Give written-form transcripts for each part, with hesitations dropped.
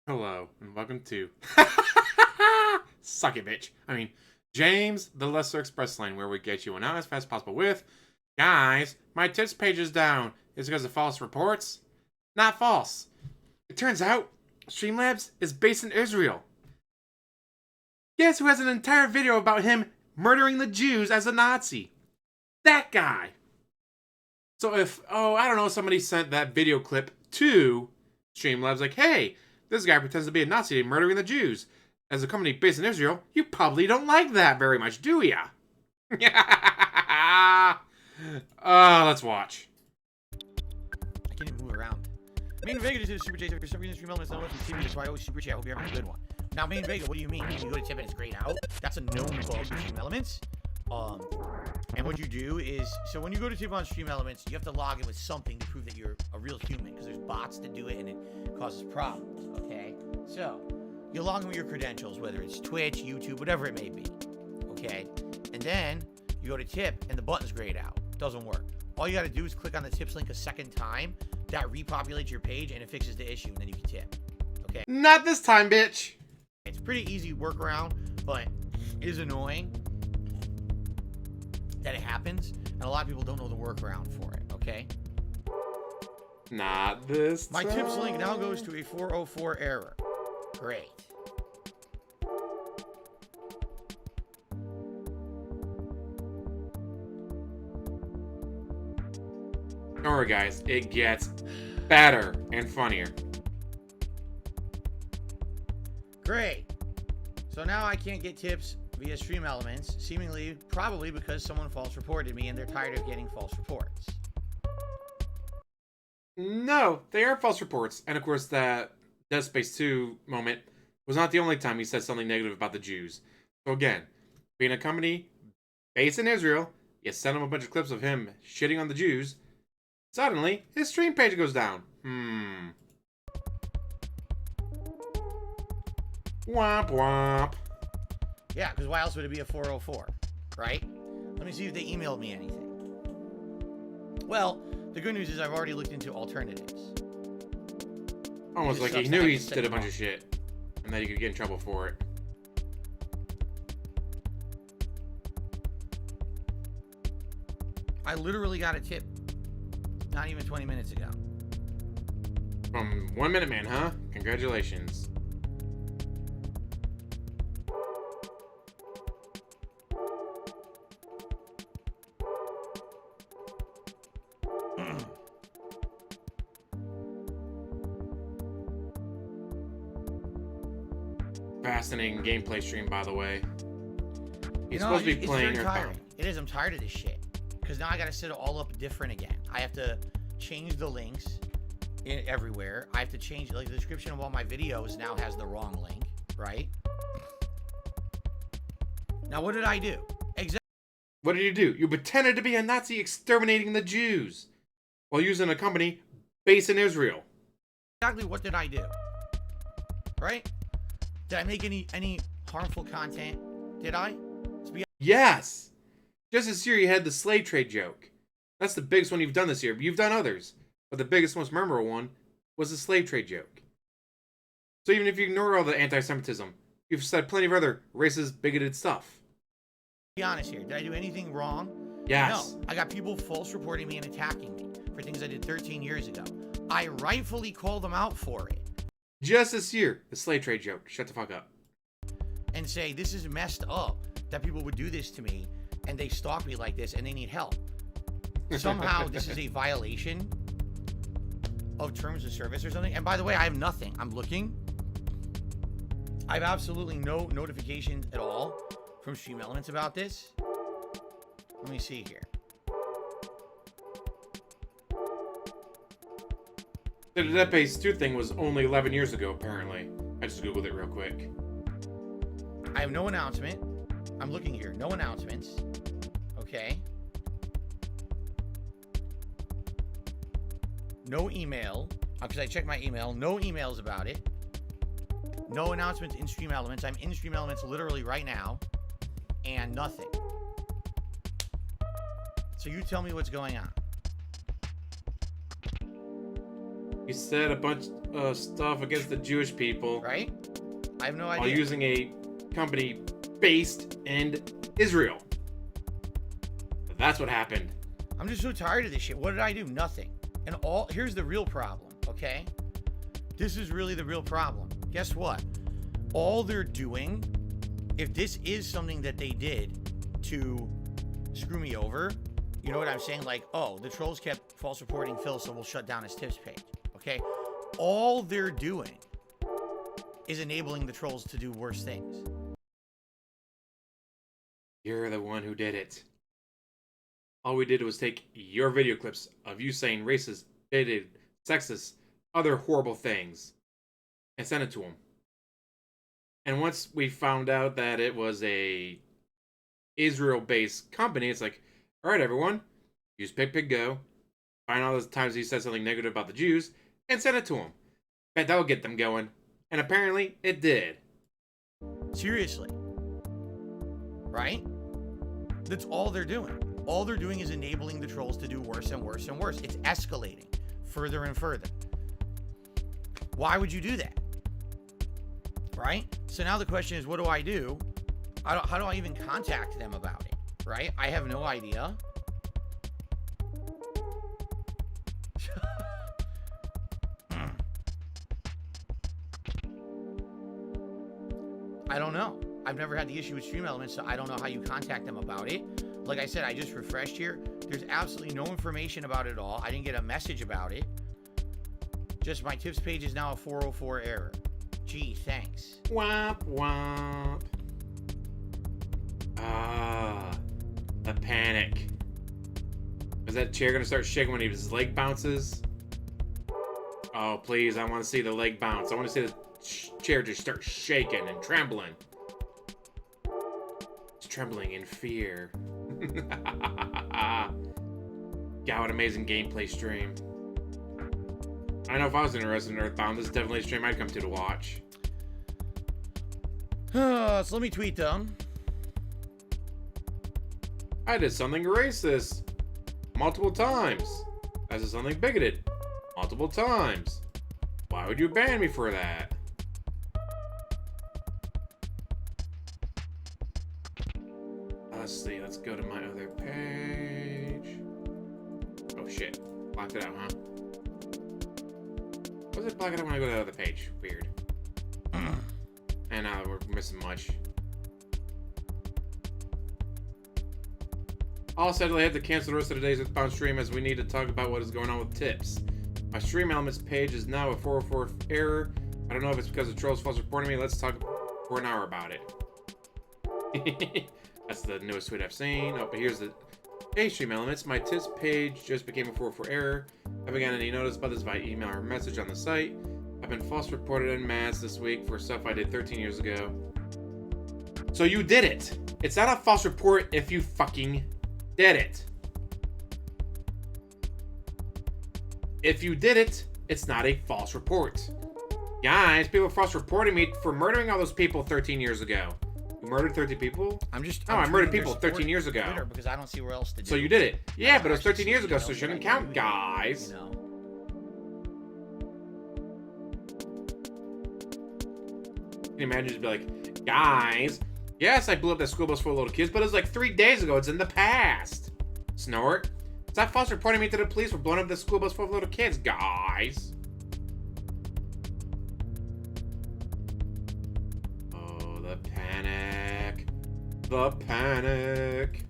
Hello, and welcome to Suck It, Bitch. James, the Lesser Express Lane, where we get you on out as fast as possible with, guys, my tips page is down. Is it because of false reports? Not false. It turns out, Streamlabs is based in Israel. Guess who has an entire video about him murdering the Jews as a Nazi? That guy. So if, I don't know, somebody sent that video clip to Streamlabs like, hey, this guy pretends to be a Nazi murdering the Jews. As a company based in Israel, you probably don't like that very much, do ya? Let's watch. I can't even move around. Main Vega did a super chat. For some reason, stream elements don't let me see me. That's why I always super chat. Hope you're having a good one. Now, Main Vega, what do you mean? You go to tip and it's grayed out? That's a known bug with stream elements. And what you do is, so when you go to tip on stream elements, you have to log in with something to prove that you're a real human, because there's bots that do it and it causes problems. Okay, so you log in with your credentials, whether it's Twitch, YouTube, whatever it may be. Okay, and then you go to tip and the button's grayed out. Doesn't work. All you got to do is click on the tips link a second time. That repopulates your page and it fixes the issue, and then you can tip. Okay. Not this time, bitch. It's pretty easy workaround, but it is annoying that it happens, and a lot of people don't know the workaround for it. Okay. Not this My time. tips link now goes to a 404 error. Great. Don't worry, guys. It gets better and funnier. Great. So now I can't get tips via stream elements, seemingly probably because someone false reported me and they're tired of getting false reports. No, they are false reports. And of course, that Dead Space 2 moment was not the only time he said something negative about the Jews. So again, being a company based in Israel, you send him a bunch of clips of him shitting on the Jews. Suddenly, his stream page goes down. Womp womp. Yeah, because why else would it be a 404, right? Let me see if they emailed me anything. Well, the good news is I've already looked into alternatives. Almost like he knew he did a bunch of shit, and that he could get in trouble for it. I literally got a tip not even 20 minutes ago. From 1 Minute Man, huh? Congratulations. Fascinating gameplay stream, by the way. He's supposed to be playing. It's very tiring. It is. I'm tired of this shit. Because now I got to set it all up different again. I have to change the links everywhere. I have to change, like, the description of all my videos now has the wrong link, right? Now, what did I do? Exactly. What did you do? You pretended to be a Nazi exterminating the Jews while using a company based in Israel. Exactly what did I do? Right? Did I make any harmful content? Did I? Yes! Just this year you had the slave trade joke. That's the biggest one you've done this year. You've done others, but the biggest, most memorable one was the slave trade joke. So even if you ignore all the anti-Semitism, you've said plenty of other racist, bigoted stuff. Be honest here. Did I do anything wrong? Yes. No. I got people false reporting me and attacking me for things I did 13 years ago. I rightfully call them out for it. Just this year, the slave trade joke. Shut the fuck up. And say, this is messed up that people would do this to me and they stalk me like this and they need help. Somehow this is a violation of terms of service or something. And by the way, I have nothing. I'm looking. I have absolutely no notifications at all from Stream Elements about this. Let me see here. The Dead Space 2 thing was only 11 years ago, apparently. I just googled it real quick. I have no announcement. I'm looking here. No announcements. Okay. No email. Because I checked my email. No emails about it. No announcements in Stream Elements. I'm in Stream Elements literally right now. And nothing. So you tell me what's going on. He said a bunch of stuff against the Jewish people. Right? I have no idea. While using a company based in Israel. That's what happened. I'm just so tired of this shit. What did I do? Nothing. And here's the real problem, okay? This is really the real problem. Guess what? All they're doing, if this is something that they did to screw me over, you know what I'm saying? Like, oh, the trolls kept false reporting Phil, so we'll shut down his tips page, okay? All they're doing is enabling the trolls to do worse things. You're the one who did it. All we did was take your video clips of you saying racist, bigoted, sexist, other horrible things, and sent it to him. And once we found out that it was a Israel-based company, it's like, all right, everyone, use PigPigGo, find all the times he said something negative about the Jews, and send it to him. Bet that'll get them going. And apparently, it did. Seriously. Right? That's all they're doing. All they're doing is enabling the trolls to do worse and worse and worse. It's escalating further and further. Why would you do that? Right? So now the question is, what do I do? How do I even contact them about it? Right? I have no idea. I don't know. I've never had the issue with Stream Elements, so I don't know how you contact them about it. Like I said, I just refreshed here. There's absolutely no information about it at all. I didn't get a message about it. Just my tips page is now a 404 error. Gee, thanks. Womp womp. Ah, the panic. Is that chair gonna start shaking when his leg bounces? Oh, please, I want to see the leg bounce. I want to see the chair just start shaking and trembling. It's trembling in fear. God, what amazing gameplay stream. I know if I was interested in Earthbound, this is definitely a stream I'd come to watch. So let me tweet them. I did something racist multiple times. I did something bigoted multiple times. Why would you ban me for that? Let's see, let's go to my other page. Oh shit, blocked it out, huh? Why does it block it out when I go to the other page? Weird. And now we're missing much. All said, I have to cancel the rest of today's Earthbound stream as we need to talk about what is going on with tips. My Stream Elements page is now a 404 error. I don't know if it's because the trolls false reporting me. Let's talk for an hour about it. That's the newest tweet I've seen. Oh, but here's the... Hey, Stream Elements. My tips page just became a 404 error. Have I gotten any notice about this by email or message on the site? I've been false reported en masse this week for stuff I did 13 years ago. So you did it. It's not a false report if you fucking did it. If you did it, it's not a false report. Guys, people false reporting me for murdering all those people 13 years ago. You murdered 30 people? I murdered people 13 years ago. Because I don't see where else to do. So you did it. Yeah, but it was 13 years ago, so it shouldn't count, guys. You know? Can you imagine just be like, guys, yes, I blew up that school bus full of little kids, but it was like 3 days ago. It's in the past. Snort. Stop false reporting me to the police for blowing up the school bus full of little kids, guys. Oh, the panic. The panic.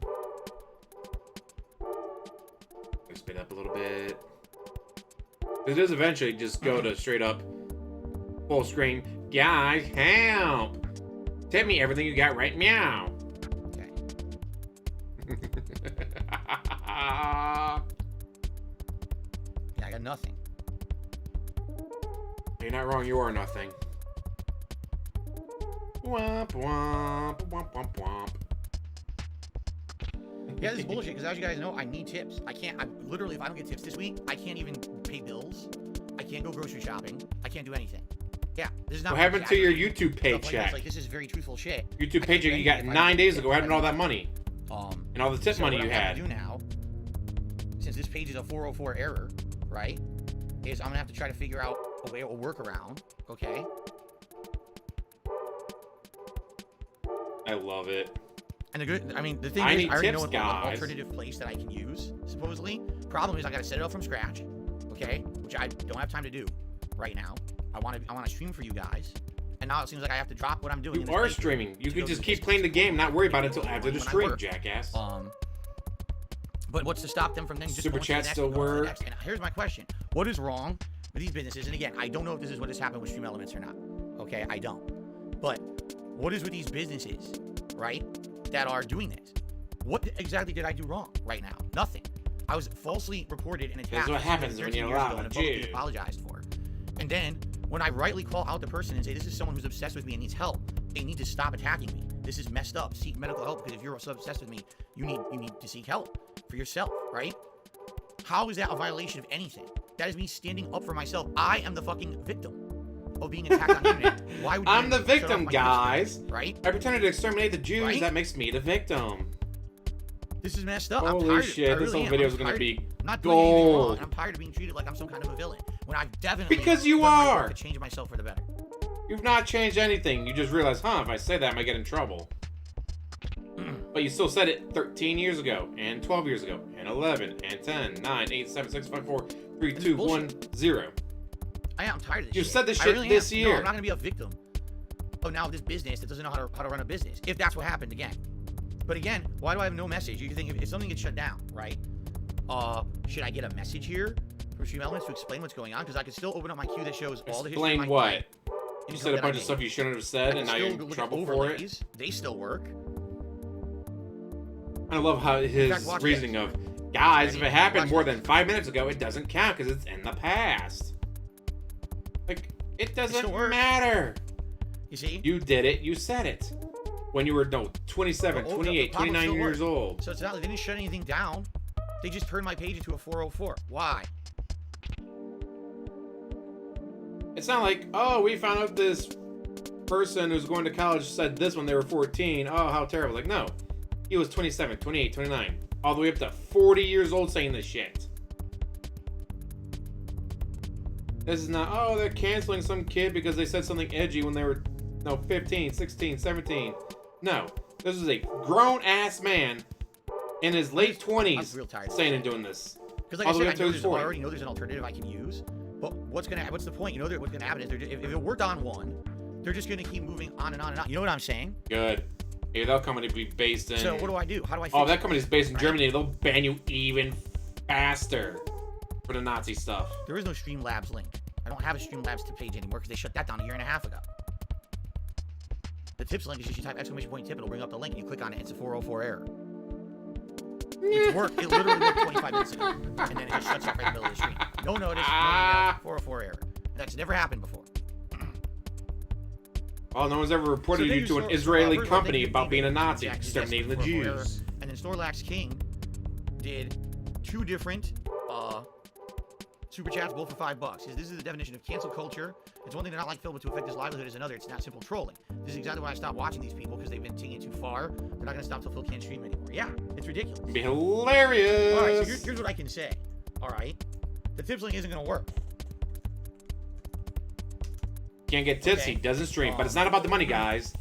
Let's speed up a little bit. It does eventually just go to straight up full screen. Guys, help! Tip me everything you got right meow. Okay. Yeah, I got nothing. You're not wrong, you are nothing. Womp womp, womp womp womp. Yeah, this is bullshit, because as you guys know, I need tips. Literally, if I don't get tips this week, I can't even pay bills. I can't go grocery shopping. I can't do anything. Yeah, this is not... What happened to your YouTube paycheck? Like, this is very truthful shit. YouTube paycheck you got 9 days ago. What happened to all that money? And all the tip money you had? What I'm going to do now, since this page is a 404 error, right? is I'm gonna have to try to figure out a way, a workaround. Okay. I love it. And the thing I is, need I already tips, know an guys. alternative place that I can use, supposedly. Problem is, I gotta set it up from scratch, okay? Which I don't have time to do right now. I want to stream for you guys, and now it seems like I have to drop what I'm doing. You are streaming. You can just keep playing the game, not worry about it until after the stream, jackass. But what's to stop them from then just Super going to the chat next still and going to the works. next? And here's my question: what is wrong with these businesses? And again, I don't know if this is what has happened with Stream Elements or not. Okay, I don't. But what is with these businesses, right, that are doing this? What exactly did I do wrong right now? Nothing. I was falsely reported and attacked. That's what happens when you allow and publicly apologized for. And then when I rightly call out the person and say, this is someone who's obsessed with me and needs help, they need to stop attacking me. This is messed up. Seek medical help, because if you're so obsessed with me, you need to seek help for yourself, right? How is that a violation of anything? That is me standing up for myself. I am the fucking victim of being attacked on the internet. Why would I'm the victim, guys. Right? I pretended to exterminate the Jews. Right? That makes me the victim. This is messed up. Holy I'm tired shit, this whole video is gonna be I'm not doing anything wrong. gold. I'm tired of being treated like I'm some kind of a villain. When I've definitely Because you done my work are. to change myself for the better. You've not changed anything. You just realized, if I say that, I might get in trouble. But you still said it 13 years ago, and 12 years ago, and 11, and 10, 9, 8, 7, 6, 5, 4, 3, 2, 1, 0. I'm tired of this You shit. said this I shit really this am. year. No, I'm not gonna be a victim of now this business that doesn't know how to run a business. If that's what happened again. But again, why do I have no message? You think if something gets shut down, right? Should I get a message here from Stream Elements to explain what's going on? Because I could still open up my queue that shows all the history of my Explain what? client, You said a bunch of stuff you shouldn't have said, and now you're in trouble for it. They still work. I love how his reasoning of, guys, if it happened more than 5 minutes ago, it doesn't count because it's in the past. Like, it doesn't matter. You see? You did it. You said it. When you were, 27, 28, 29 years old. So it's not like they didn't shut anything down. They just turned my page into a 404. Why? It's not like, oh, we found out this person who's going to college said this when they were 14. Oh, how terrible. Like, no. He was 27, 28, 29. All the way up to 40 years old saying this shit. This is not, oh, they're canceling some kid because they said something edgy when they were, 15, 16, 17. No. This is a grown-ass man in his late 20s saying and doing this. Because like I said, I already know there's an alternative I can use. But what's the point? You know, what's gonna happen is if it worked on one, they're just gonna keep moving on and on and on. You know what I'm saying? Good. Hey, that company be based in. So what do I do? How do I? Oh, that company's based in Germany. They'll ban you even faster for the Nazi stuff. There is no Streamlabs link. I don't have a Streamlabs page anymore because they shut that down a year and a half ago. The tips link is just you type !tip, it'll bring up the link, and you click on it. It's a 404 error. It worked. It literally worked 25 minutes ago, and then it just shuts off right in the middle of the stream. No notice, no email, 404 error. That's never happened before. Oh, no one's ever reported you to an Israeli company about being a Nazi, exterminating the Jews. And then Snorlax King did 2 different super chats, both for $5. This is the definition of cancel culture. It's one thing to not like Phil, but to affect his livelihood is another. It's not simple trolling. This is exactly why I stopped watching these people, because they've been taking it too far. They're not gonna stop till Phil can't stream anymore. Yeah, it's ridiculous. It'd be hilarious. All right, so here's what I can say. All right, the tips link isn't gonna work. Can't get tipsy, doesn't stream, but it's not about the money, guys.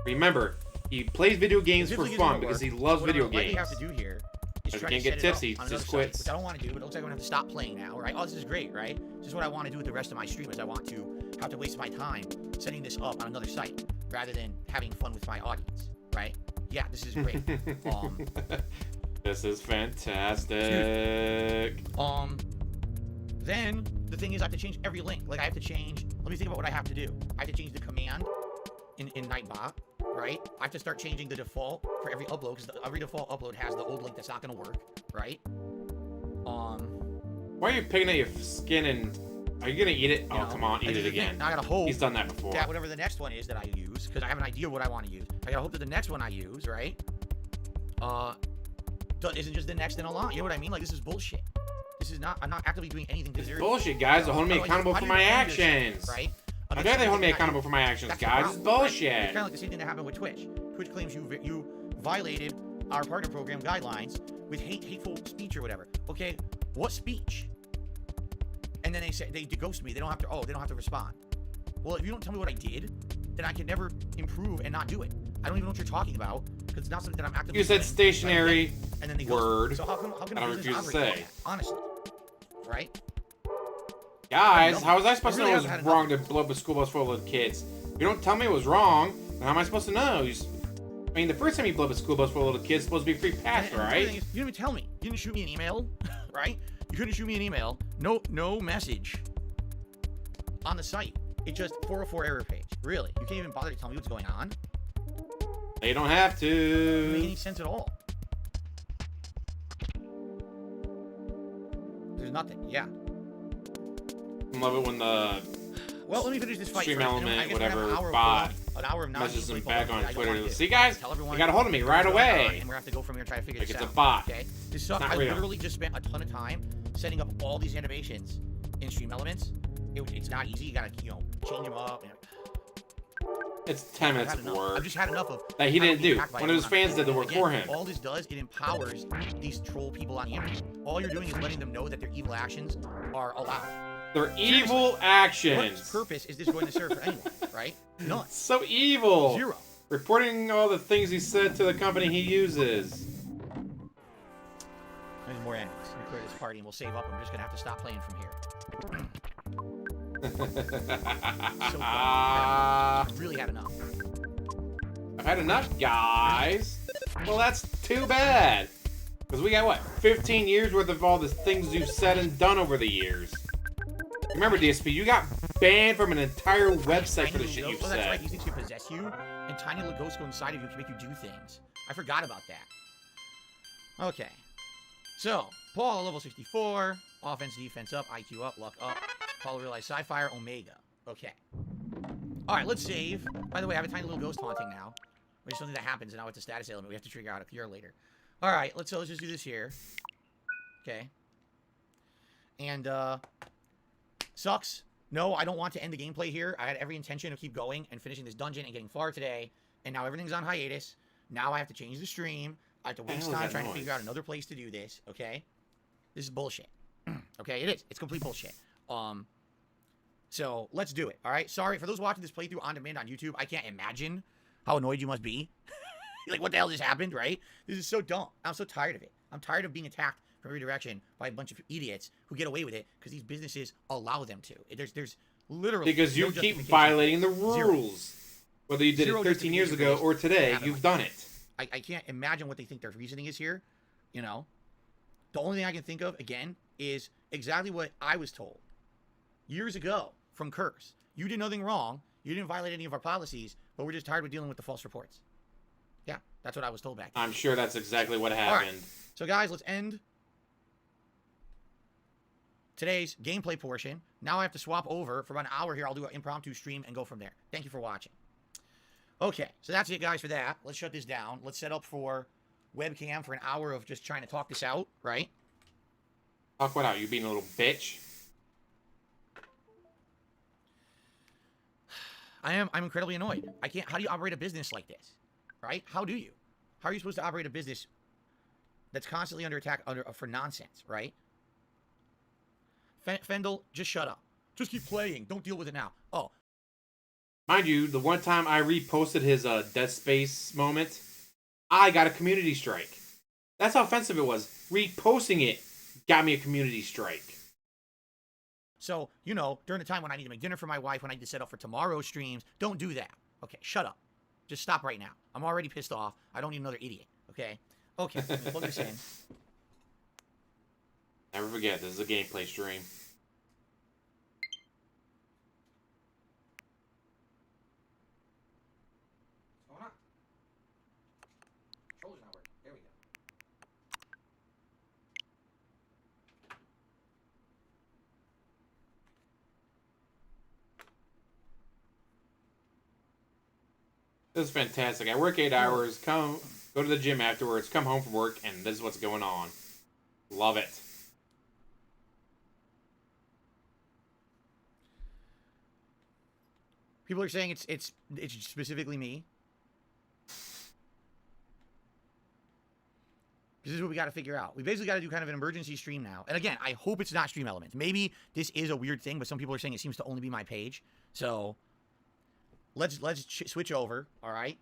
Remember, he plays video games for fun because he loves video games. What you have to do here is if try you to can't get tipsy, just quits. Which I don't want to do, but it looks like I'm gonna have to stop playing now. Right? Oh, this is great, right? This is what I want to do with the rest of my stream. Is I want to have to waste my time setting this up on another site rather than having fun with my audience. Right? Yeah, this is great. This is fantastic. Then the thing is, I have to change every link. Like I have to change. Let me think about what I have to do. I have to change the command in Nightbot, right? I have to start changing the default for every upload, because every default upload has the old link that's not going to work, right? Why are you picking at your skin and are you gonna eat it? Oh, come on, eat it again. I gotta hope he's done that before. That whatever the next one is that I use, because I have an idea of what I want to use. I gotta hope that the next one I use, right? Isn't just the next in a line. You know what I mean? Like this is bullshit. This is not. I'm not actively doing anything. It's bullshit, guys. They're holding me accountable for my actions. Right? How dare they hold me accountable for my actions, guys? It's bullshit. It's kind of like the same thing that happened with Twitch. Twitch claims you violated our partner program guidelines with hateful speech or whatever. Okay, what speech? and then they say they ghost me. They don't have to. Oh, they don't have to respond. Well, if you don't tell me what I did, then I can never improve and not do it. I don't even know what you're talking about because it's not something that I'm actively. You said doing, stationary and then they word. So how come I don't refuse to say. Honestly, right? Guys, how was I supposed really to know it was wrong to blow up a school bus full of kids? If you don't tell me it was wrong, then how am I supposed to know? I mean, the first time you blow up a school bus full of little kids, it's supposed to be free pass, right? You didn't even tell me. You didn't shoot me an email, right? You couldn't shoot me an email. No message on the site. It's just 404 error page. Really? You can't even bother to tell me what's going on? They don't have to. It doesn't make any sense at all. There's nothing. Yeah. I love it when the well, let me finish this fight. stream first. element, whatever, an hour of messages them non-gameplay back on I don't Twitter. want to See, guys, tell everyone you got a hold of me right away. And we're gonna have to go from here and try to figure Like this it's out. a bot. Okay. This sucks. Not I real. literally just spent a ton of time setting up all these animations in Stream Elements. It's not easy. You gotta change them up. And, It's 10 minutes of work I've just had enough of that he didn't do. One of his fans did the work for him. All this does, it empowers these troll people on the internet. All you're doing is letting them know that their evil actions are allowed. They're evil actions. What purpose is this going to serve for anyone, right? None. So evil. Zero. Reporting all the things he said to the company he uses. There's more enemies. Let me clear this party and we'll save up. I'm just going to have to stop playing from here. So I've really had enough. I've had enough, guys. Well, that's too bad. Because we got, what, 15 years worth of all the things you've said and done over the years. Remember, DSP, you got banned from an entire website for the shit you've said. said. That's right, these things can possess you, and tiny little ghosts go inside of you and can make you do things. I forgot about that. Okay. So, Paul, level 64. Offense, defense up, IQ up, luck up. Paul realized Sci-Fire, Omega. Okay. Alright, let's save. By the way, I have a tiny little ghost haunting now. Which is something that happens, and now it's a status element. We have to trigger out a cure later. Alright, let's just do this here. Okay. And, sucks. No, I don't want to end the gameplay here. I had every intention of keep going and finishing this dungeon and getting far today. And now everything's on hiatus. Now I have to change the stream. I have to waste time trying to figure out another place to do this. Okay? This is bullshit. Okay, it is. It's complete bullshit. So, let's do it. Alright? Sorry, for those watching this playthrough on demand on YouTube, I can't imagine how annoyed you must be. Like, what the hell just happened, right? This is so dumb. I'm so tired of it. I'm tired of being attacked from every direction by a bunch of idiots who get away with it because these businesses allow them to. There's literally because you keep violating the rules. Whether you did it 13 years ago or today, you've done it. I can't imagine what they think their reasoning is here. You know? The only thing I can think of, again, is exactly what I was told years ago from Curse. You did nothing wrong. You didn't violate any of our policies, but we're just tired of dealing with the false reports. Yeah, that's what I was told back then. I'm sure that's exactly what happened. Right. So, guys, let's end today's gameplay portion. Now I have to swap over for about an hour here. I'll do an impromptu stream and go from there. Thank you for watching. Okay, so that's it, guys, for that. Let's shut this down. Let's set up for webcam for an hour of just trying to talk this out, right? Talk what out? You being a little bitch? I'm incredibly annoyed. I can't. How do you operate a business like this? Right? How do you? How are you supposed to operate a business that's constantly under attack for nonsense, right? Fendel, just shut up. Just keep playing. Don't deal with it now. Oh. Mind you, the one time I reposted his Dead Space moment, I got a community strike. That's how offensive it was. Reposting it got me a community strike. So, during the time when I need to make dinner for my wife, when I need to set up for tomorrow's streams, don't do that. Okay, shut up. Just stop right now. I'm already pissed off. I don't need another idiot, okay? Okay, let me plug this in. Never forget, this is a gameplay stream. What's going on? Controller's not working. There we go. This is fantastic. I work 8 hours, go to the gym afterwards, come home from work, and this is what's going on. Love it. People are saying it's specifically me. This is what we got to figure out. We basically got to do kind of an emergency stream now. And again, I hope it's not Stream Elements. Maybe this is a weird thing, but some people are saying it seems to only be my page. So let's switch over. All right.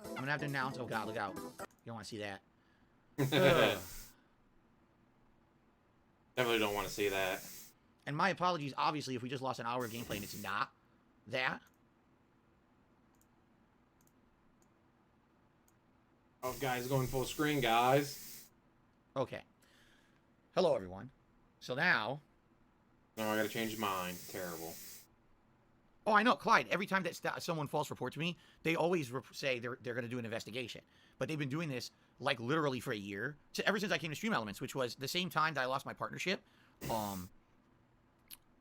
I'm gonna have to announce. Oh God, look out! You don't want to see that. Definitely don't want to see that. And my apologies, obviously, if we just lost an hour of gameplay and it's not that. Oh, guys, going full screen, guys. Okay. Hello, everyone. So now... No, I gotta change mine. Terrible. Oh, I know, Clyde. Every time that someone false reports me, they always say they're going to do an investigation. But they've been doing this, like, literally for a year. So ever since I came to Stream Elements, which was the same time that I lost my partnership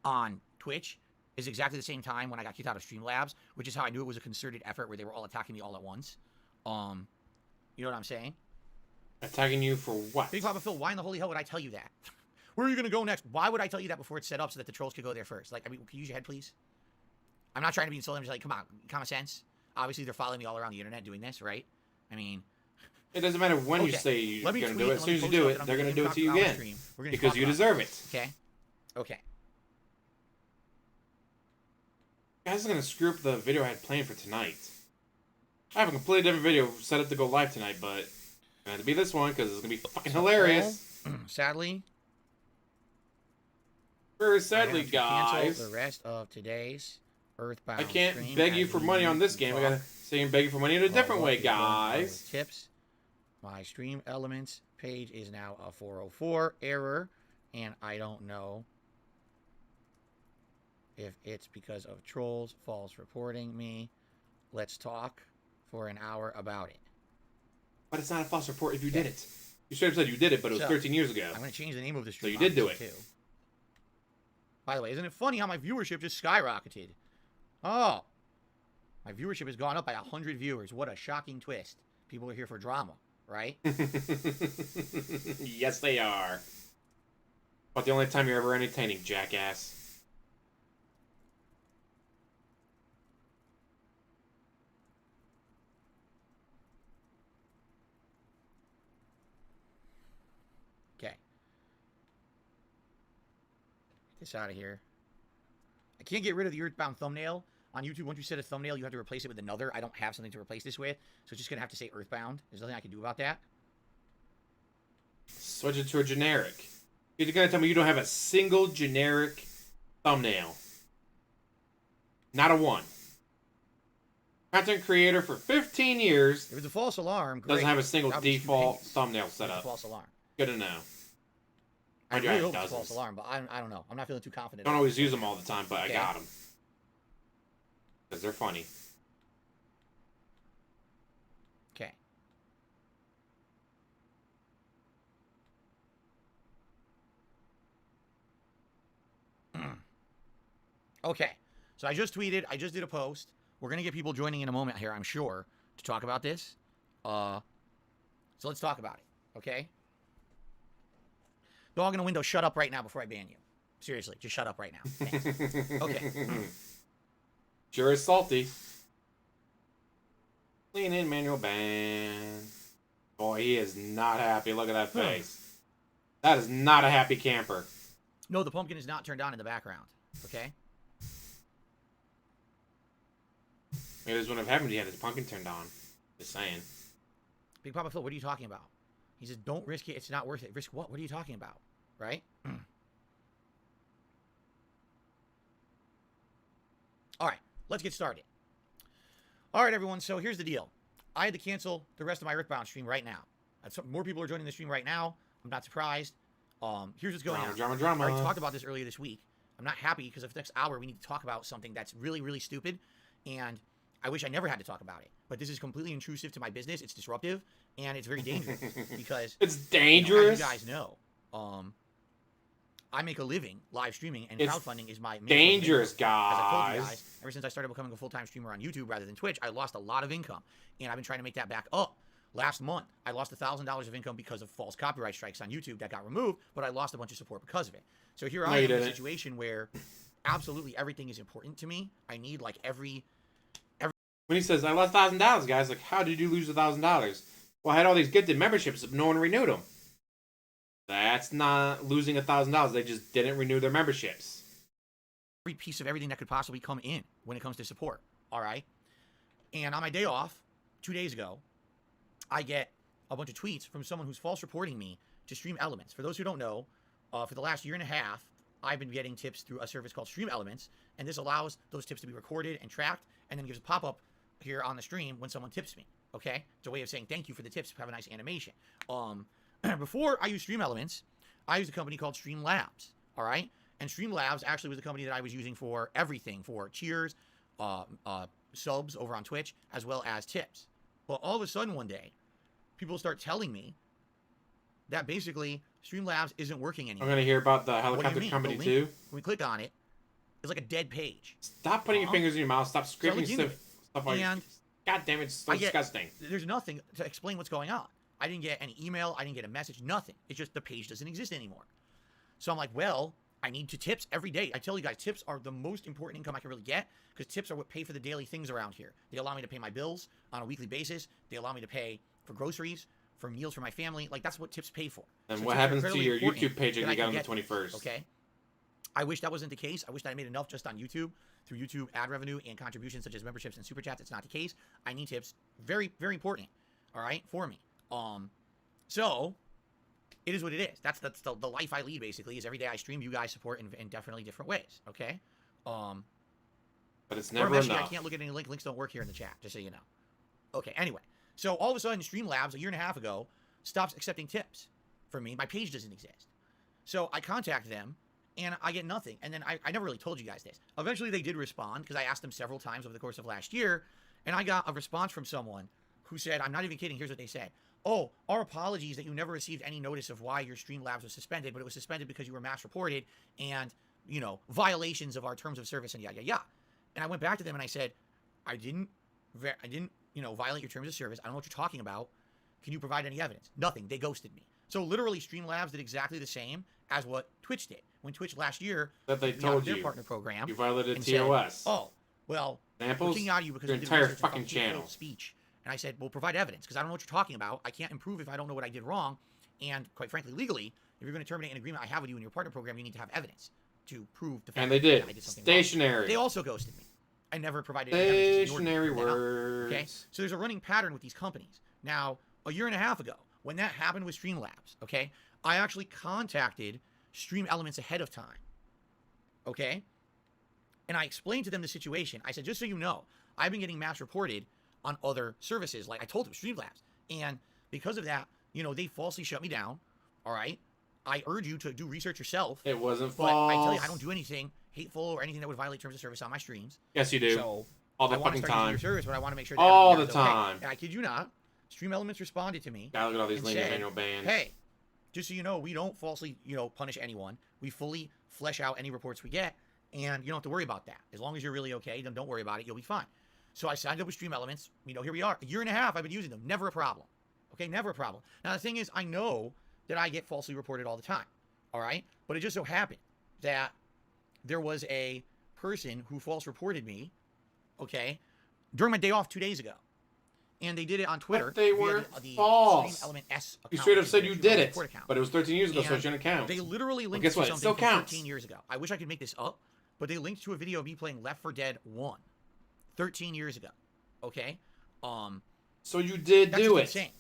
on Twitch, is exactly the same time when I got kicked out of Streamlabs, which is how I knew it was a concerted effort where they were all attacking me all at once. You know what I'm saying? Attacking you for what? Big Papa Phil, why in the holy hell would I tell you that? Where are you going to go next? Why would I tell you that before it's set up so that the trolls could go there first? Like, I mean, can you use your head, please? I'm not trying to be insulting. I'm just like, come on, common sense. Obviously, they're following me all around the internet doing this, right? I mean... It doesn't matter when you say you're going to do it. As soon as you do it, they're going to do it to you again. Because you deserve it. Okay? Okay. Guys, this is going to screw up the video I had planned for tonight. I have a completely different video set up to go live tonight, but it's going to be this one because it's going to be fucking hilarious. Sadly. Very sadly, guys. The rest of today's Earthbound I can't beg you for money on this game. I got to say and beg you for money in a different way, guys. Tips. My Stream Elements page is now a 404 error, and I don't know if it's because of trolls false reporting me. Let's talk for an hour about it. But it's not a false report if you did it. You should have said you did it, but it was 13 years ago. I'm going to change the name of the stream. So you did do it. Too. By the way, isn't it funny how my viewership just skyrocketed? Oh. My viewership has gone up by 100 viewers. What a shocking twist. People are here for drama, right? Yes, they are. But the only time you're ever entertaining, jackass. Okay. Get this out of here. I can't get rid of the Earthbound thumbnail. On YouTube, once you set a thumbnail, you have to replace it with another. I don't have something to replace this with, so it's just going to have to say Earthbound. There's nothing I can do about that. Switch it to a generic. You're going to tell me you don't have a single generic thumbnail. Not a one. Content creator for 15 years. If it's a false alarm, great. Doesn't have a single default thumbnail set up. False alarm. Good to know. I really hope it's a false alarm, but I don't know. I'm not feeling too confident. Don't always use them all the time, but okay. I got them. Because they're funny. Okay. Okay. So I just tweeted. I just did a post. We're going to get people joining in a moment here, I'm sure, to talk about this. So let's talk about it. Okay? Dog in a window, shut up right now before I ban you. Seriously, just shut up right now. Thanks. Okay. Sure is salty. Lean in, manual ban. Boy, he is not happy. Look at that face. That is not a happy camper. No, the pumpkin is not turned on in the background. Okay? Maybe this wouldn't have happened if he had his pumpkin turned on. Just saying. Big Papa Phil, what are you talking about? He says, don't risk it. It's not worth it. Risk what? What are you talking about? Right? All right. Let's get started. All right, everyone. So here's the deal. I had to cancel the rest of my Earthbound stream right now. More people are joining the stream right now. I'm not surprised. Here's what's going on. Drama. I already talked about this earlier this week. I'm not happy because of the next hour we need to talk about something that's really, really stupid. And I wish I never had to talk about it. But this is completely intrusive to my business. It's disruptive. And it's very dangerous. Because... It's dangerous? You guys know. I make a living live streaming, and crowdfunding is my main dangerous, guys. As I told you guys, ever since I started becoming a full-time streamer on YouTube rather than Twitch, I lost a lot of income, and I've been trying to make that back up. Last month, I lost $1,000 of income because of false copyright strikes on YouTube that got removed, but I lost a bunch of support because of it. So here I am in a situation where absolutely everything is important to me. I need like every. When he says I lost $1,000, guys, like how did you lose $1,000? Well, I had all these gifted memberships, but no one renewed them. That's not losing $1,000. They just didn't renew their memberships. Every piece of everything that could possibly come in when it comes to support. All right. And on my day off, 2 days ago, I get a bunch of tweets from someone who's false reporting me to Stream Elements. For those who don't know, for the last year and a half, I've been getting tips through a service called Stream Elements, and this allows those tips to be recorded and tracked, and then gives a pop-up here on the stream when someone tips me. Okay, it's a way of saying thank you for the tips. Have a nice animation. Before I used Stream Elements, I used a company called Stream Labs. All right, and Stream Labs actually was a company that I was using for everything, for cheers, subs over on Twitch, as well as tips. Well, all of a sudden one day, people start telling me that basically Streamlabs isn't working anymore. I'm gonna hear about the helicopter company too. When we click on it, it's like a dead page. Stop putting your fingers in your mouth. Stop scraping stuff. And God damn it, it's so disgusting. There's nothing to explain what's going on. I didn't get any email. I didn't get a message. Nothing. It's just the page doesn't exist anymore. So I'm like, well, I need to tips every day. I tell you guys, tips are the most important income I can really get, because tips are what pay for the daily things around here. They allow me to pay my bills on a weekly basis. They allow me to pay for groceries, for meals for my family. Like, that's what tips pay for. And so what happens to your YouTube page that you got on the 21st? Okay. I wish that wasn't the case. I wish that I made enough just on YouTube through YouTube ad revenue and contributions such as memberships and super chats. It's not the case. I need tips. Very, very important. All right, for me. So it is what it is. That's the life I lead, basically, is every day I stream. You guys support in definitely different ways. Okay. But it's never enough. I can't look at any link. Links don't work here in the chat, just so you know. Okay. Anyway, so all of a sudden, Streamlabs a year and a half ago stops accepting tips from me. My page doesn't exist. So I contact them, and I get nothing. And then I never really told you guys this. Eventually, they did respond, because I asked them several times over the course of last year, and I got a response from someone who said, I'm not even kidding, here's what they said. Oh, our apologies that you never received any notice of why your Streamlabs was suspended, but it was suspended because you were mass reported and, you know, violations of our terms of service and yada, yada, yada. And I went back to them and I said, I didn't, you know, violate your terms of service. I don't know what you're talking about. Can you provide any evidence? Nothing. They ghosted me. So literally, Streamlabs did exactly the same as what Twitch did. When Twitch last year, that they told their partner program, you violated TOS. Said, oh, well, we're looking at you because your entire fucking channel speech. And I said, well, provide evidence, because I don't know what you're talking about. I can't improve if I don't know what I did wrong. And quite frankly, legally, if you're going to terminate an agreement I have with you in your partner program, you need to have evidence to prove the fact and they did. That I did something Stationary. wrong. They also ghosted me. I never provided stationary words. Okay, so there's a running pattern with these companies. Now, a year and a half ago, when that happened with Streamlabs, okay, I actually contacted Stream Elements ahead of time. Okay, and I explained to them the situation. I said, just so you know, I've been getting mass reported on other services, like I told them, Streamlabs, and because of that, you know, they falsely shut me down. All right, I urge you to do research yourself. It wasn't but false. I tell you, I don't do anything hateful or anything that would violate terms of service on my streams. Yes, you do. So all the fucking time. Your service, but I want to make sure that all the time. Okay. And I kid you not, Stream Elements responded to me. God, look at all these Lincoln manual bands. Hey, just so you know, we don't falsely, you know, punish anyone. We fully flesh out any reports we get, and you don't have to worry about that. As long as you're really okay, then don't worry about it. You'll be fine. So I signed up with Stream Elements. You know, here we are. A year and a half I've been using them. Never a problem. Okay, never a problem. Now, the thing is, I know that I get falsely reported all the time. All right? But it just so happened that there was a person who false reported me, okay, during my day off 2 days ago. And they did it on Twitter. But they were false. Stream Element S account, you straight up said you did it. But it was 13 years ago, so it shouldn't count. They literally linked guess to what? something from 13 years ago. I wish I could make this up, but they linked to a video of me playing Left 4 Dead 1 13 years ago. Okay? So you did do it. Insane.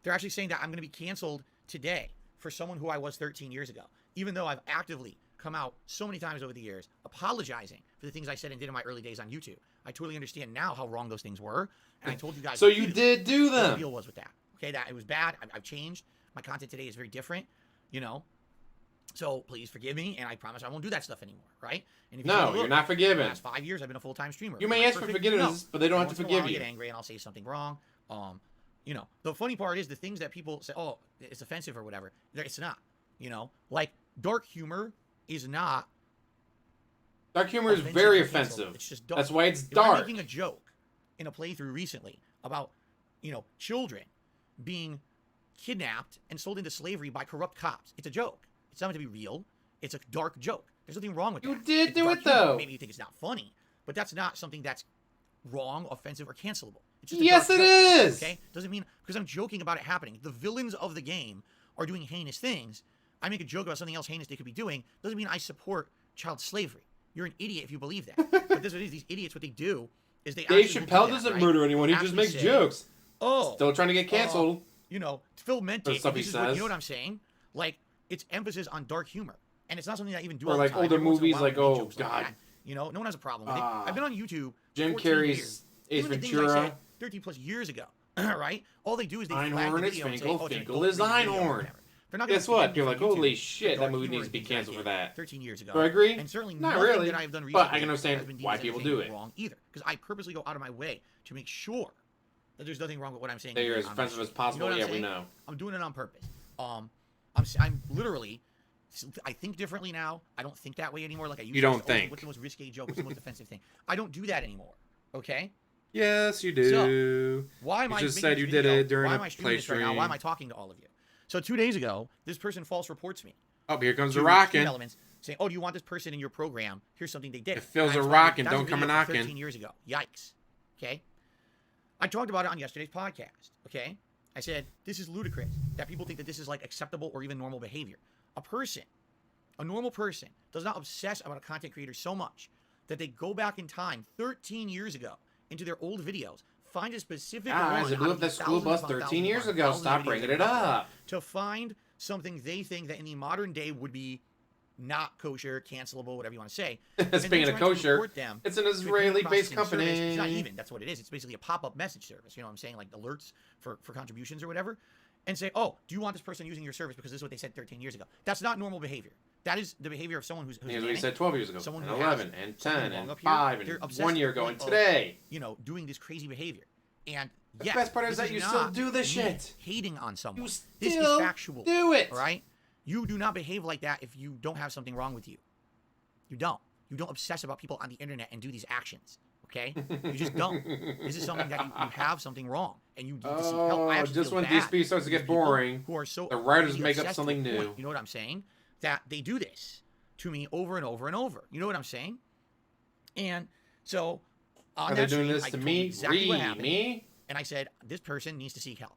They're actually saying that I'm going to be canceled today for someone who I was 13 years ago, even though I've actively come out so many times over the years apologizing for the things I said and did in my early days on YouTube. I totally understand now how wrong those things were, and I told you guys. So you did do them. What the deal was with that. Okay, that it was bad. I've changed. My content today is very different, you know. So please forgive me, and I promise I won't do that stuff anymore, right? And if you're not forgiven. The last 5 years, I've been a full-time streamer. You may ask for forgiveness, but they don't have to forgive you. I get angry and I'll say something wrong. You know, the funny part is the things that people say, oh, it's offensive or whatever. It's not. You know, like dark humor is not. Dark humor is very offensive. It's just dark. That's why it's if dark. I'm making a joke in a playthrough recently about, you know, children being kidnapped and sold into slavery by corrupt cops. It's a joke. It's not meant to be real. It's a dark joke. There's nothing wrong with that. You did do it though. Maybe you think it's not funny, but that's not something that's wrong, offensive, or cancelable. It's just yes, it is. Okay, doesn't mean because I'm joking about it happening. The villains of the game are doing heinous things. I make a joke about something else heinous they could be doing, doesn't mean I support child slavery. You're an idiot if you believe that. But this is what it is. These idiots, what they do is they Dave actually Chappelle do that, doesn't right? murder anyone. They He just actually makes say, jokes. Oh, Still trying to get canceled. you know, Phil meant The it. stuff he This is what, you says. know what I'm saying? Like, it's emphasis on dark humor. And it's not something that I even do Or all like the time. older Every once in a movies, while, like, I make oh, jokes like God. that. You know, no one has a problem with it. I've been on YouTube Jim 14 Carrey's years. Ace Even the things I Ventura. said 13 plus years ago, right? All they do is they flag the Einhorn is video and say, Finkel, oh, it's an Finkel is adult-rated video or Einhorn. whatever. They're not gonna Guess what? defend You're me like, on holy YouTube shit, for that dark movie humor needs to be and things I canceled for did that. 13 years ago. Do I agree? And certainly Not nothing really. that I have done But I recently can understand has been deemed why as people anything do it. wrong either. Because I purposely go out of my way to make sure that there's nothing wrong with what I'm saying. That you're on as my offensive show. as possible. You know what Yeah, I'm we saying? know. I'm doing it on purpose. I'm literally, I think differently now. I don't think that way anymore. Like I used to. You don't Always, think. What's the most risque joke? What's the most offensive thing? I don't do that anymore. Okay. Yes, you do. Why am You I just making said this you did video? it during Why a am I streaming play this right now? Why am stream. I talking to all of you? So 2 days ago, this person false reports me. Oh, here comes to the rockin'. Stream Elements saying, "Oh, do you want this person in your program? Here's something they did." If Phil's And I a responded, rockin', "That's a don't come video a from knockin'." 13 years ago. Yikes. Okay. I talked about it on yesterday's podcast. Okay. I said this is ludicrous that people think that this is like acceptable or even normal behavior. A normal person, does not obsess about a content creator so much that they go back in time 13 years ago into their old videos, find a specific Guys, one I blew out up of that the school thousands bus upon 13 thousands years upon ago. thousands of Stop videos bringing that it are out there up. to find something they think that in the modern day would be not kosher, cancelable, whatever you want to say. And then Speaking of trying to kosher, report them it's an to a payment Israeli-based processing service. It's not company. even. That's what it is. It's basically a pop-up message service. You know what I'm saying? Like alerts for contributions or whatever. And say, oh, do you want this person using your service because this is what they said 13 years ago? That's not normal behavior. That is the behavior of someone who's Here's what he manic, said 12 years ago, someone and who 11, has and something 10, wrong and up here. 5, They're and obsessed 1 to year the ago, and point of, today. you know, doing this crazy behavior. And The yes, best part is this that you not still do this me shit. hating on someone. You This is still factual. do it. All right? You do not behave like that if you don't have something wrong with you. You don't. You don't obsess about people on the internet and do these actions. Okay? You just don't. This is something that you have something wrong, and you need to seek help. I actually just feel when bad DSP starts to for get people boring, who are so the writers overly make up obsessed to a something point, new. You know what I'm saying? That they do this to me over and over and over. You know what I'm saying? And so on Are they that doing stream, this I to told me? you exactly what happened. Me? And I said, this person needs to seek help.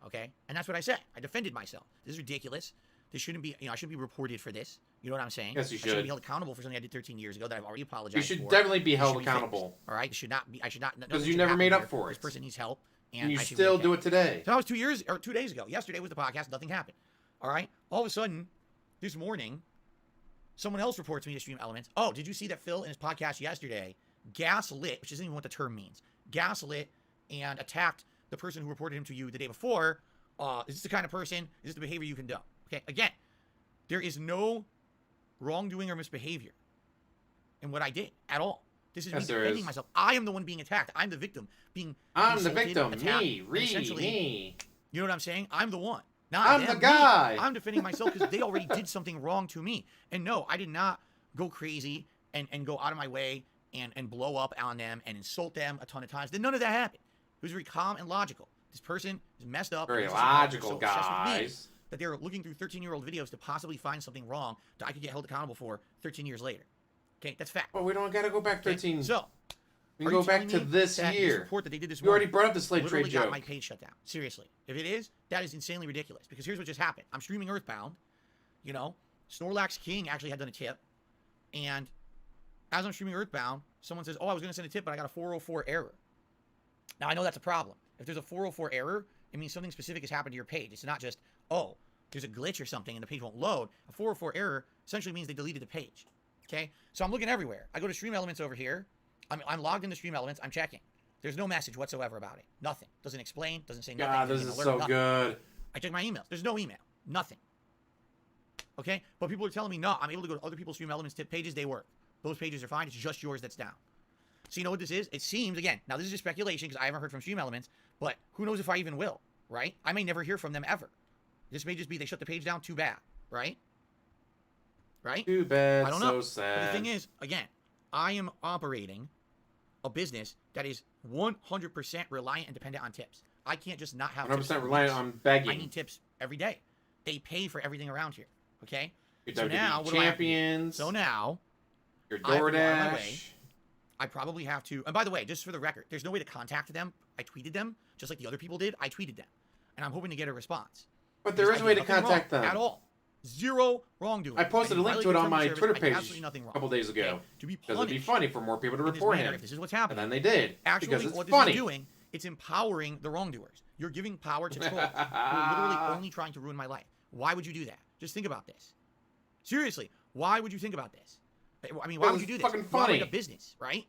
Okay? And that's what I said. I defended myself. This is ridiculous. This shouldn't be, I shouldn't be reported for this. You know what I'm saying? Yes, you I shouldn't should. be held accountable for something I did 13 years ago that I've already apologized You for. should definitely be It held should be fixed. accountable. All right? It should not be, I should not. Because nothing you should never happen made up here. for This it. person needs help. And And you I should still be do okay. it today. So that was 2 years, or 2 days ago. Yesterday was the podcast. Nothing happened. All right? All of a sudden, this morning, someone else reports me to Stream Elements. Oh, did you see that Phil in his podcast yesterday gaslit, which isn't even what the term means, gaslit and attacked the person who reported him to you the day before? Is this the kind of person? Is this the behavior you condone? Okay, again, there is no wrongdoing or misbehavior in what I did at all. This is Yes, me there defending is. myself. I am the one being attacked. I'm the victim being I'm the insulted, victim. attacked, Me. and Re. essentially, Me. you know what I'm saying? I'm the one. Not I'm them, the me. guy. I'm defending myself because they already did something wrong to me. And no, I did not go crazy and go out of my way and blow up on them and insult them a ton of times. Then none of that happened. It was very calm and logical. This person is messed up. Very and they're so logical, obsessed with me guys. that they're looking through 13-year-old videos to possibly find something wrong that I could get held accountable for 13 years later. Okay, that's fact. Well, we don't gotta go back Okay? 13. So, we are can you go back telling to me this that year. report that they did this You already morning brought up the slave literally trade got joke. my page shut down. Seriously. If it is, that is insanely ridiculous. Because here's what just happened. I'm streaming Earthbound. You know, Snorlax King actually had done a tip. And as I'm streaming Earthbound, someone says, oh, I was going to send a tip, but I got a 404 error. Now, I know that's a problem. If there's a 404 error, it means something specific has happened to your page. It's not just, oh, there's a glitch or something and the page won't load. A 404 error essentially means they deleted the page. Okay? So I'm looking everywhere. I go to Stream Elements over here. I'm logged into Stream Elements. I'm checking. There's no message whatsoever about it. Nothing. Doesn't explain. Doesn't say nothing. God, this doesn't is alert, so nothing. good. I check my emails. There's no email. Nothing. Okay? But people are telling me, no, I'm able to go to other people's Stream Elements tip pages. They work. Those pages are fine. It's just yours that's down. So you know what this is? It seems, again, now this is just speculation because I haven't heard from Stream Elements, but who knows if I even will, right? I may never hear from them ever. This may just be they shut the page down. Too bad, right? Right? Too bad. I don't so know. sad. But the thing is, again, I am operating a business that is 100% reliant and dependent on tips. I can't just not have 100% tips for reliant weeks. on begging. I need tips every day. They pay for everything around here. Okay? Your So WWE now, what do I have to do? champions. So now, Your I have to go out of my way. DoorDash. I probably have to. And by the way, just for the record, there's no way to contact them. I tweeted them, just like the other people did. I tweeted them. And I'm hoping to get a response. But there is I a way did to nothing contact wrong them. At all. Zero wrongdoing. I posted I a link violate to it your on my terms of Twitter service, I did page absolutely nothing a wrong. couple days ago. Okay? To be Because it'd be punished funny for more people to in this report manner, him. if this is what's And happening. then they did. Actually, because it's what this funny. is doing, it's empowering the wrongdoers. You're giving power to trolls who are literally only trying to ruin my life. Why would you do that? Just think about this. Seriously, why would you think about this? I mean, why would you do this? Fucking You funny. operate a business, right?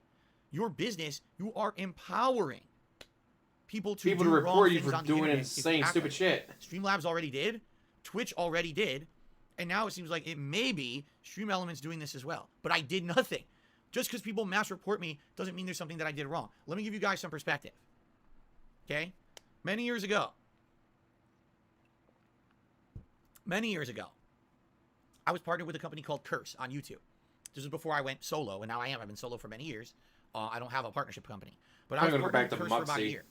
Your business, you are empowering people to do report wrong you things for on the doing internet insane, if you stupid act like it. shit. Streamlabs already did. Twitch already did. And now it seems like it may be Stream Elements doing this as well. But I did nothing. Just because people mass report me doesn't mean there's something that I did wrong. Let me give you guys some perspective. Okay? Many years ago, I was partnered with a company called Curse on YouTube. This was before I went solo, and now I am. I've been solo for many years. I don't have a partnership company. But I was I'm gonna go partnered back with to Curse for about a Muxy. year.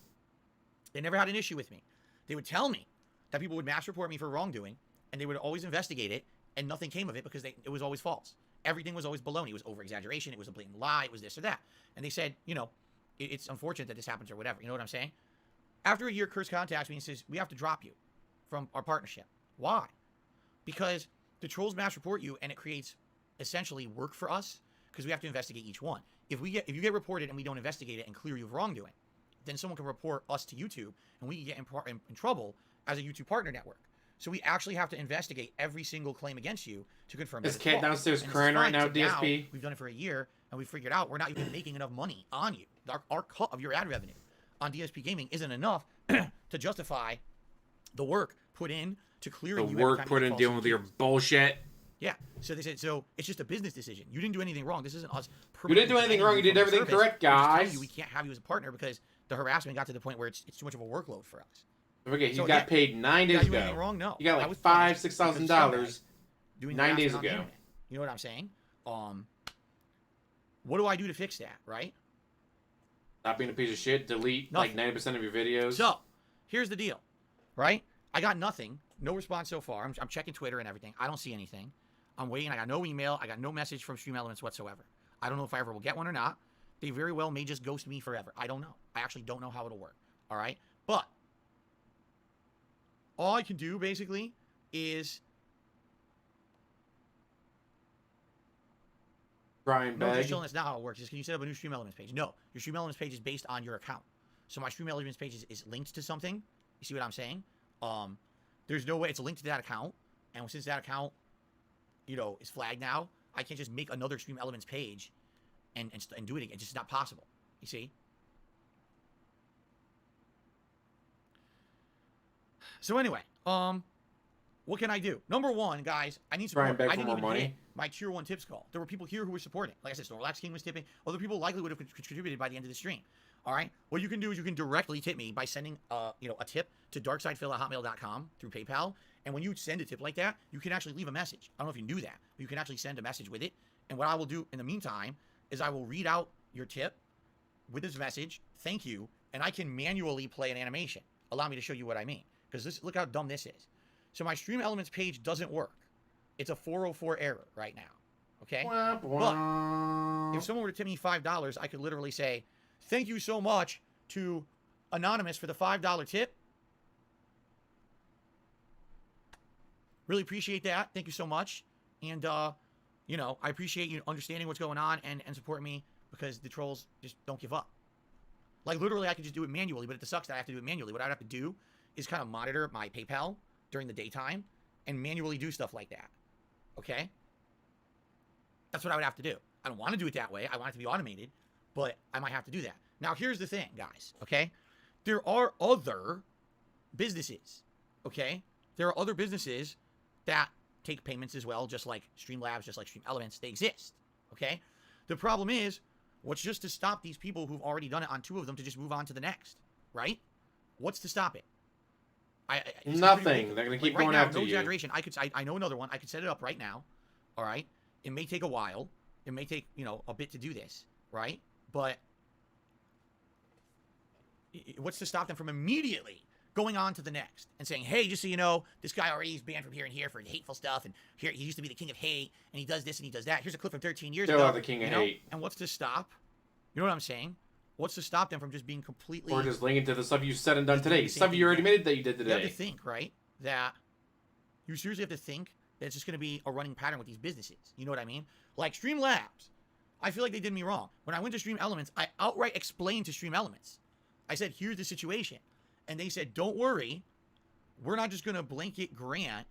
They never had an issue with me. They would tell me that people would mass report me for wrongdoing, and they would always investigate it, and nothing came of it because it was always false. Everything was always baloney. It was over-exaggeration. It was a blatant lie. It was this or that. And they said, you know, it's unfortunate that this happens or whatever. You know what I'm saying? After a year, Curse contacts me and says, we have to drop you from our partnership. Why? Because the trolls mass report you, and it creates essentially work for us because we have to investigate each one. If you get reported and we don't investigate it and clear you of wrongdoing, then someone can report us to YouTube, and we can get in trouble as a YouTube partner network. So we actually have to investigate every single claim against you to confirm that This it's cat false. downstairs And crying it's right now, fine. So DSP. we've done it for a year, and we figured out we're not even making enough money on you. Our cut of your ad revenue on DSP Gaming isn't enough to justify the work put in to clear The you. work put in dealing with your bullshit. Yeah. So they said, so it's just a business decision. You didn't do anything wrong. This isn't us. You didn't do anything wrong. You did everything correct, guys. We can't have you as a partner because the harassment got to the point where it's too much of a workload for us. Okay, you So, got yeah. paid 9 Did I days do anything ago. wong? No. You got I like was $5,000, punished $6,000 because doing 9 days harassment on the ago. internet. You know what I'm saying? What do I do to fix that, right? Not being a piece of shit. Delete Nothing. like 90% of your videos. So, here's the deal, right? I got nothing. No response so far. I'm checking Twitter and everything. I don't see anything. I'm waiting. I got no email. I got no message from Stream Elements whatsoever. I don't know if I ever will get one or not. They very well may just ghost me forever. I don't know. I actually don't know how it'll work. All right? But all I can do, basically, is... Brian No, Bag. just showing that's not how it works. Just can you set up a new Stream Elements page? No. Your Stream Elements page is based on your account. So my Stream Elements page is linked to something. You see what I'm saying? There's no way it's linked to that account. And since that account, you know, is flagged now, I can't just make another Stream Elements page and do it again. It's just not possible. You see? So anyway, what can I do? Number one, guys, I need support. Brian Beck I for didn't more even money. hit my tier 1 tips call. There were people here who were supporting. Like I said, Snorlax King was tipping. Other people likely would have contributed by the end of the stream. All right? What you can do is you can directly tip me by sending a tip to darksidephil@hotmail.com through PayPal. And when you send a tip like that, you can actually leave a message. I don't know if you knew that, but you can actually send a message with it. And what I will do in the meantime is I will read out your tip with this message, thank you, and I can manually play an animation. Allow me to show you what I mean. Because look how dumb this is. So my Stream Elements page doesn't work. It's a 404 error right now. Okay? Wah, But wah. if someone were to tip me $5, I could literally say, thank you so much to Anonymous for the $5 tip. Really appreciate that. Thank you so much. And, you know, I appreciate you understanding what's going on and supporting me because the trolls just don't give up. Like, literally, I could just do it manually, but it sucks that I have to do it manually. What I'd have to do is kind of monitor my PayPal during the daytime and manually do stuff like that. Okay? That's what I would have to do. I don't want to do it that way. I want it to be automated, but I might have to do that. Now, here's the thing, guys, okay? There are other businesses, okay? There are other businesses that take payments as well, just like Streamlabs, just like Stream Elements. They exist, okay? The problem is, what's just to stop these people who've already done it on 2 of them to just move on to the next, right? What's to stop it? It's Nothing. They're gonna keep right going now, after no you. exaggeration. I know another one. I could set it up right now. All right. It may take a while. It may take, you know, a bit to do this, right? But what's to stop them from immediately going on to the next and saying, hey, just so you know, this guy already is banned from here and here for hateful stuff, and here he used to be the king of hate, and he does this and he does that. Here's a clip from 13 years Still ago. are the king of you know? hate. And what's to stop? You know what I'm saying? What's to stop them from just being completely... Or just linking to the stuff you said and done Just doing today. the same Stuff thing you already again. admitted that you did You have to today. think, right? That you seriously have to think It's just going to be a running pattern with these businesses. You know what I mean? Like Streamlabs. I feel like they did me wrong. When I went to Stream Elements, I outright explained to Stream Elements. I said, here's the situation. And they said, don't worry. We're not just going to blanket grant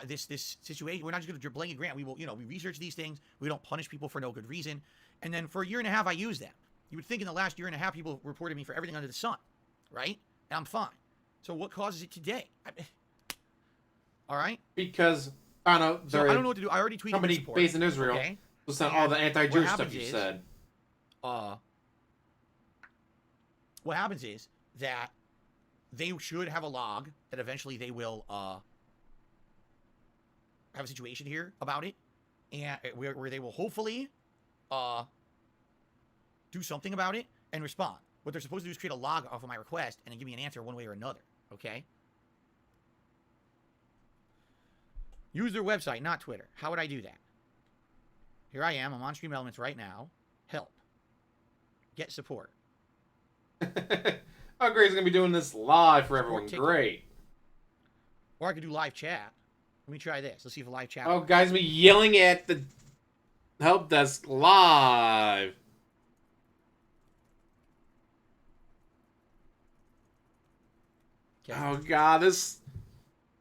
this situation. We're not just going to blanket grant. We will, we research these things. We don't punish people for no good reason. And then for a year and a half, I used them. You would think in the last year and a half, people reported me for everything under the sun, right? And I'm fine. So what causes it today? All right? Because found out So I don't know what to do. I already tweeted somebody support, based in Israel okay? will send all the anti-Jewish what stuff happens you is, said. What happens is that they should have a log that eventually they will have a situation here about it, and where they will hopefully do something about it and respond. What they're supposed to do is create a log off of my request and then give me an answer one way or another. Okay? Use their website, not Twitter. How would I do that? Here I am. I'm on Stream Elements right now. Help. Get support. Oh, great. He's going to be doing this live for everyone. ticket. Great. Or I could do live chat. Let me try this. Let's see if a live chat Oh, works. guys, be yelling at the help desk live. Okay. Oh, God, this...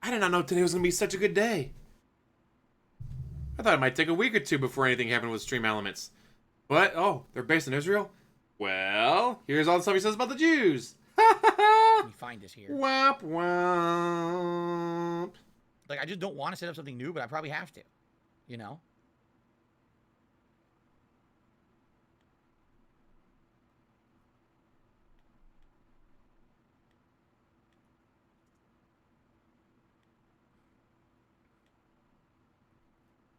I did not know today was going to be such a good day. I thought it might take a week or two before anything happened with Stream Elements. But, oh, they're based in Israel? Well, here's all the stuff he says about the Jews. Let me find this here. Womp womp. Like, I just don't want to set up something new, but I probably have to. You know?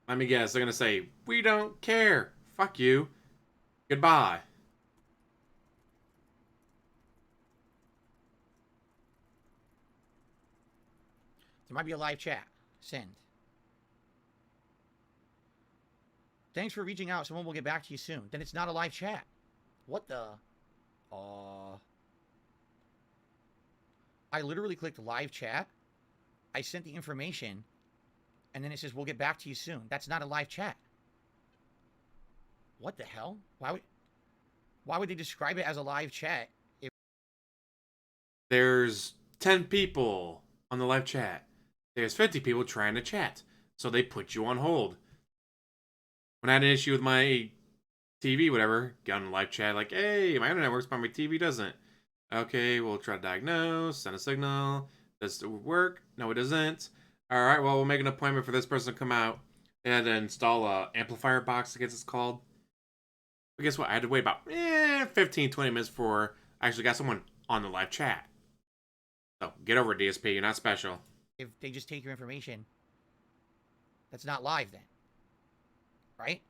Let me guess, they're going to say, we don't care. Fuck you. Goodbye. There might be a live chat. Send. Thanks for reaching out. Someone will get back to you soon. Then it's not a live chat. What the? I literally clicked live chat. I sent the information. And then it says, we'll get back to you soon. That's not a live chat. What the hell? Why would they describe it as a live chat? There's 10 people on the live chat. There's 50 people trying to chat. So they put you on hold. When I had an issue with my TV, whatever, get on the live chat like, hey, my internet works, but my TV doesn't. Okay, we'll try to diagnose, send a signal. Does it work? No, it doesn't. All right, well, we'll make an appointment for this person to come out. They had to install a amplifier box, I guess it's called. But guess what? I had to wait about 15, 20 minutes before I actually got someone on the live chat. So, get over it, DSP. You're not special. If they just take your information, that's not live then. Right?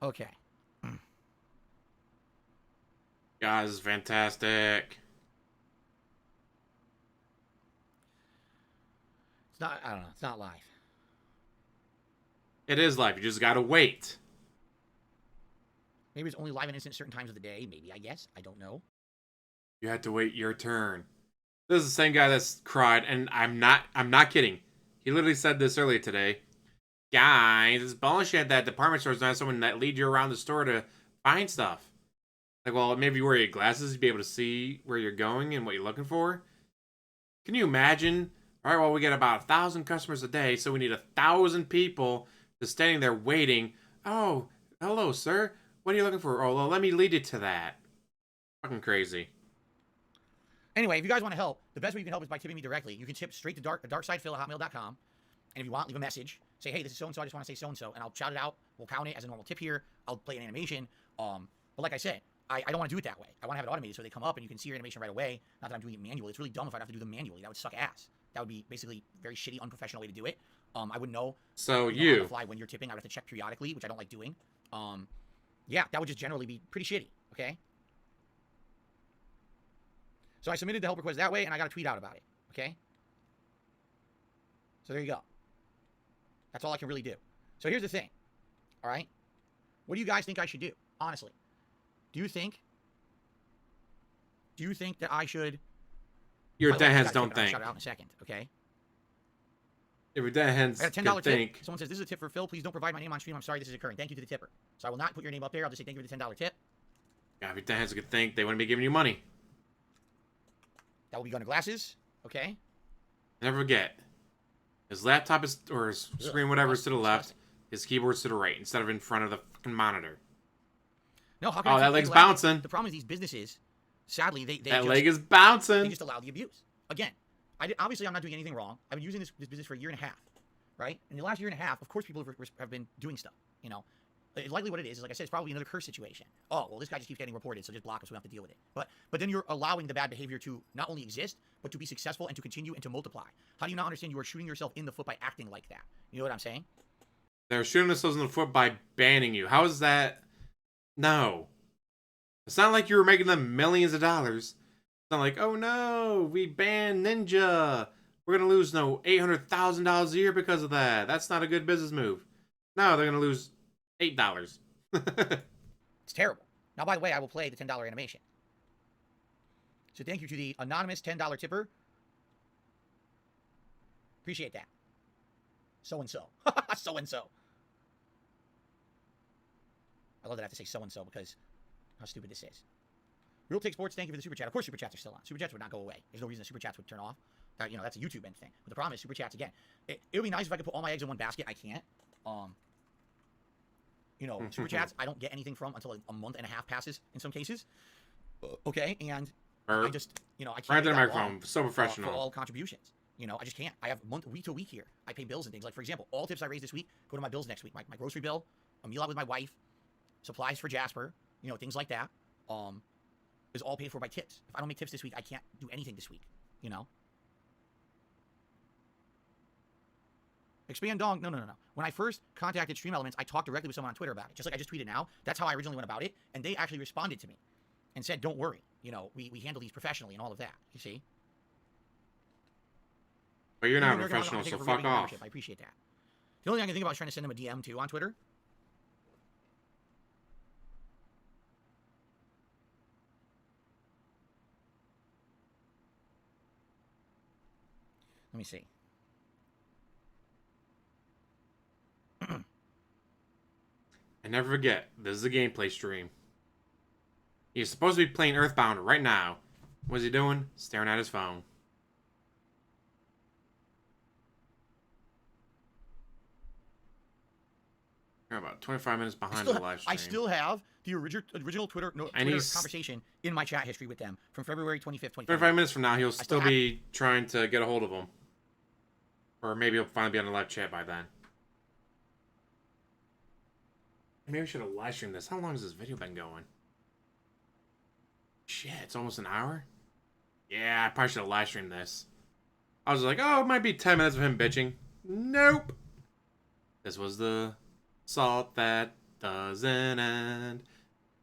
Okay. Guys, this is fantastic. It's not, I don't know. It's not live. It is live. You just gotta wait. Maybe it's only live and instant certain times of the day. Maybe, I guess. I don't know. You had to wait your turn. This is the same guy that's cried, and I'm not kidding. He literally said this earlier today. Guys, it's bullshit that department stores don't have someone that lead you around the store to find stuff. Like, well, maybe you wear your glasses, you'd be able to see where you're going and what you're looking for. Can you imagine? All right, well, we get about 1,000 customers a day, so we need 1,000 people just standing there waiting. Oh, hello, sir. What are you looking for? Oh, well, let me lead you to that. Fucking crazy. Anyway, if you guys want to help, the best way you can help is by tipping me directly. You can tip straight to darksidephil@hotmail.com. And if you want, leave a message. Say, hey, this is so-and-so. I just want to say so-and-so. And I'll shout it out. We'll count it as a normal tip here. I'll play an animation. But like I said, I don't want to do it that way. I want to have it automated so they come up and you can see your animation right away. Not that I'm doing it manually. It's really dumb if I'd have to do them manually. That would suck ass. That would be basically a very shitty, unprofessional way to do it. I wouldn't know. So on the fly when you're tipping. I would have to check periodically, which I don't like doing. Yeah, that would just generally be pretty shitty. Okay? So I submitted the help request that way, and I got a tweet out about it. Okay? So there you go. That's all I can really do. So here's the thing. All right? What do you guys think I should do? Honestly. Do you think Do you think that I should? Your By the way, I deadheads got a don't tip, and I'll think. shout it out in a second, okay? If your deadheads I got a can $10 tip. think. Someone says, this is a tip for Phil. Please don't provide my name on stream. I'm sorry this is occurring. Thank you to the tipper. So I will not put your name up there. I'll just say thank you for the $10 tip. Yeah, if your deadheads could think, they wouldn't be giving you money. That will be going to glasses, okay? Never forget. His laptop is, or his screen, whatever, is to the left. His keyboard's to the right, instead of in front of the fucking monitor. No, how can Oh, I that take leg's people out? bouncing. The problem is these businesses, sadly, they That just, leg is they bouncing. just allow the abuse. Again, obviously I'm not doing anything wrong. I've been using this business for a year and a half, right? In the last year and a half, of course, people have been doing stuff, you know. It's likely what it is, like I said, it's probably another curse situation. Oh, well, this guy just keeps getting reported, so just block us, we don't have to deal with it. But then you're allowing the bad behavior to not only exist, but to be successful and to continue and to multiply. How do you not understand you are shooting yourself in the foot by acting like that? You know what I'm saying? They're shooting themselves in the foot by banning you. How is that? No. It's not like you were making them millions of dollars. It's not like, oh no, we banned Ninja. We're going to lose $800,000 a year because of that. That's not a good business move. No, they're going to lose $8. It's terrible. Now, by the way, I will play the $10 animation. So thank you to the anonymous $10 tipper. Appreciate that. So-and-so. So-and-so. I love that I have to say so-and-so because how stupid this is. Real Take Sports, thank you for the Super Chat. Of course Super Chats are still on. Super Chats would not go away. There's no reason the Super Chats would turn off. That, you know, that's a YouTube end thing. But the problem is Super Chats, again. It would be nice if I could put all my eggs in one basket. I can't. You know, Super Chats, I don't get anything from until a month and a half passes in some cases. Okay, and I just, you know, I can't. Right to the wait that microphone. long, So professional. for all contributions. You know, I just can't. I have week to week here. I pay bills and things. Like, for example, all tips I raise this week go to my bills next week. My grocery bill, a meal out with my wife, supplies for Jasper, you know, things like that, is all paid for by tips. If I don't make tips this week, I can't do anything this week, you know? Expand Dong, no. When I first contacted Stream Elements, I talked directly with someone on Twitter about it. Just like I just tweeted now. That's how I originally went about it. And they actually responded to me and said, don't worry. You know, we handle these professionally and all of that. You see? But you're not American professional, Honor, so for fuck rating off. membership. I appreciate that. The only thing I can think about is trying to send them a DM too on Twitter. Let me see. And never forget, this is a gameplay stream. He's supposed to be playing Earthbound right now. What's he doing? Staring at his phone. You're about 25 minutes behind the live stream. I still have the original Twitter conversation in my chat history with them from February 25th, 2015. 25 minutes from now, he'll still be trying to get a hold of him. Or maybe he'll finally be on the live chat by then. Maybe I should have live streamed this. How long has this video been going? Shit, it's almost an hour? Yeah, I probably should have live streamed this. I was like, oh, it might be 10 minutes of him bitching. Nope. This was the salt that doesn't end.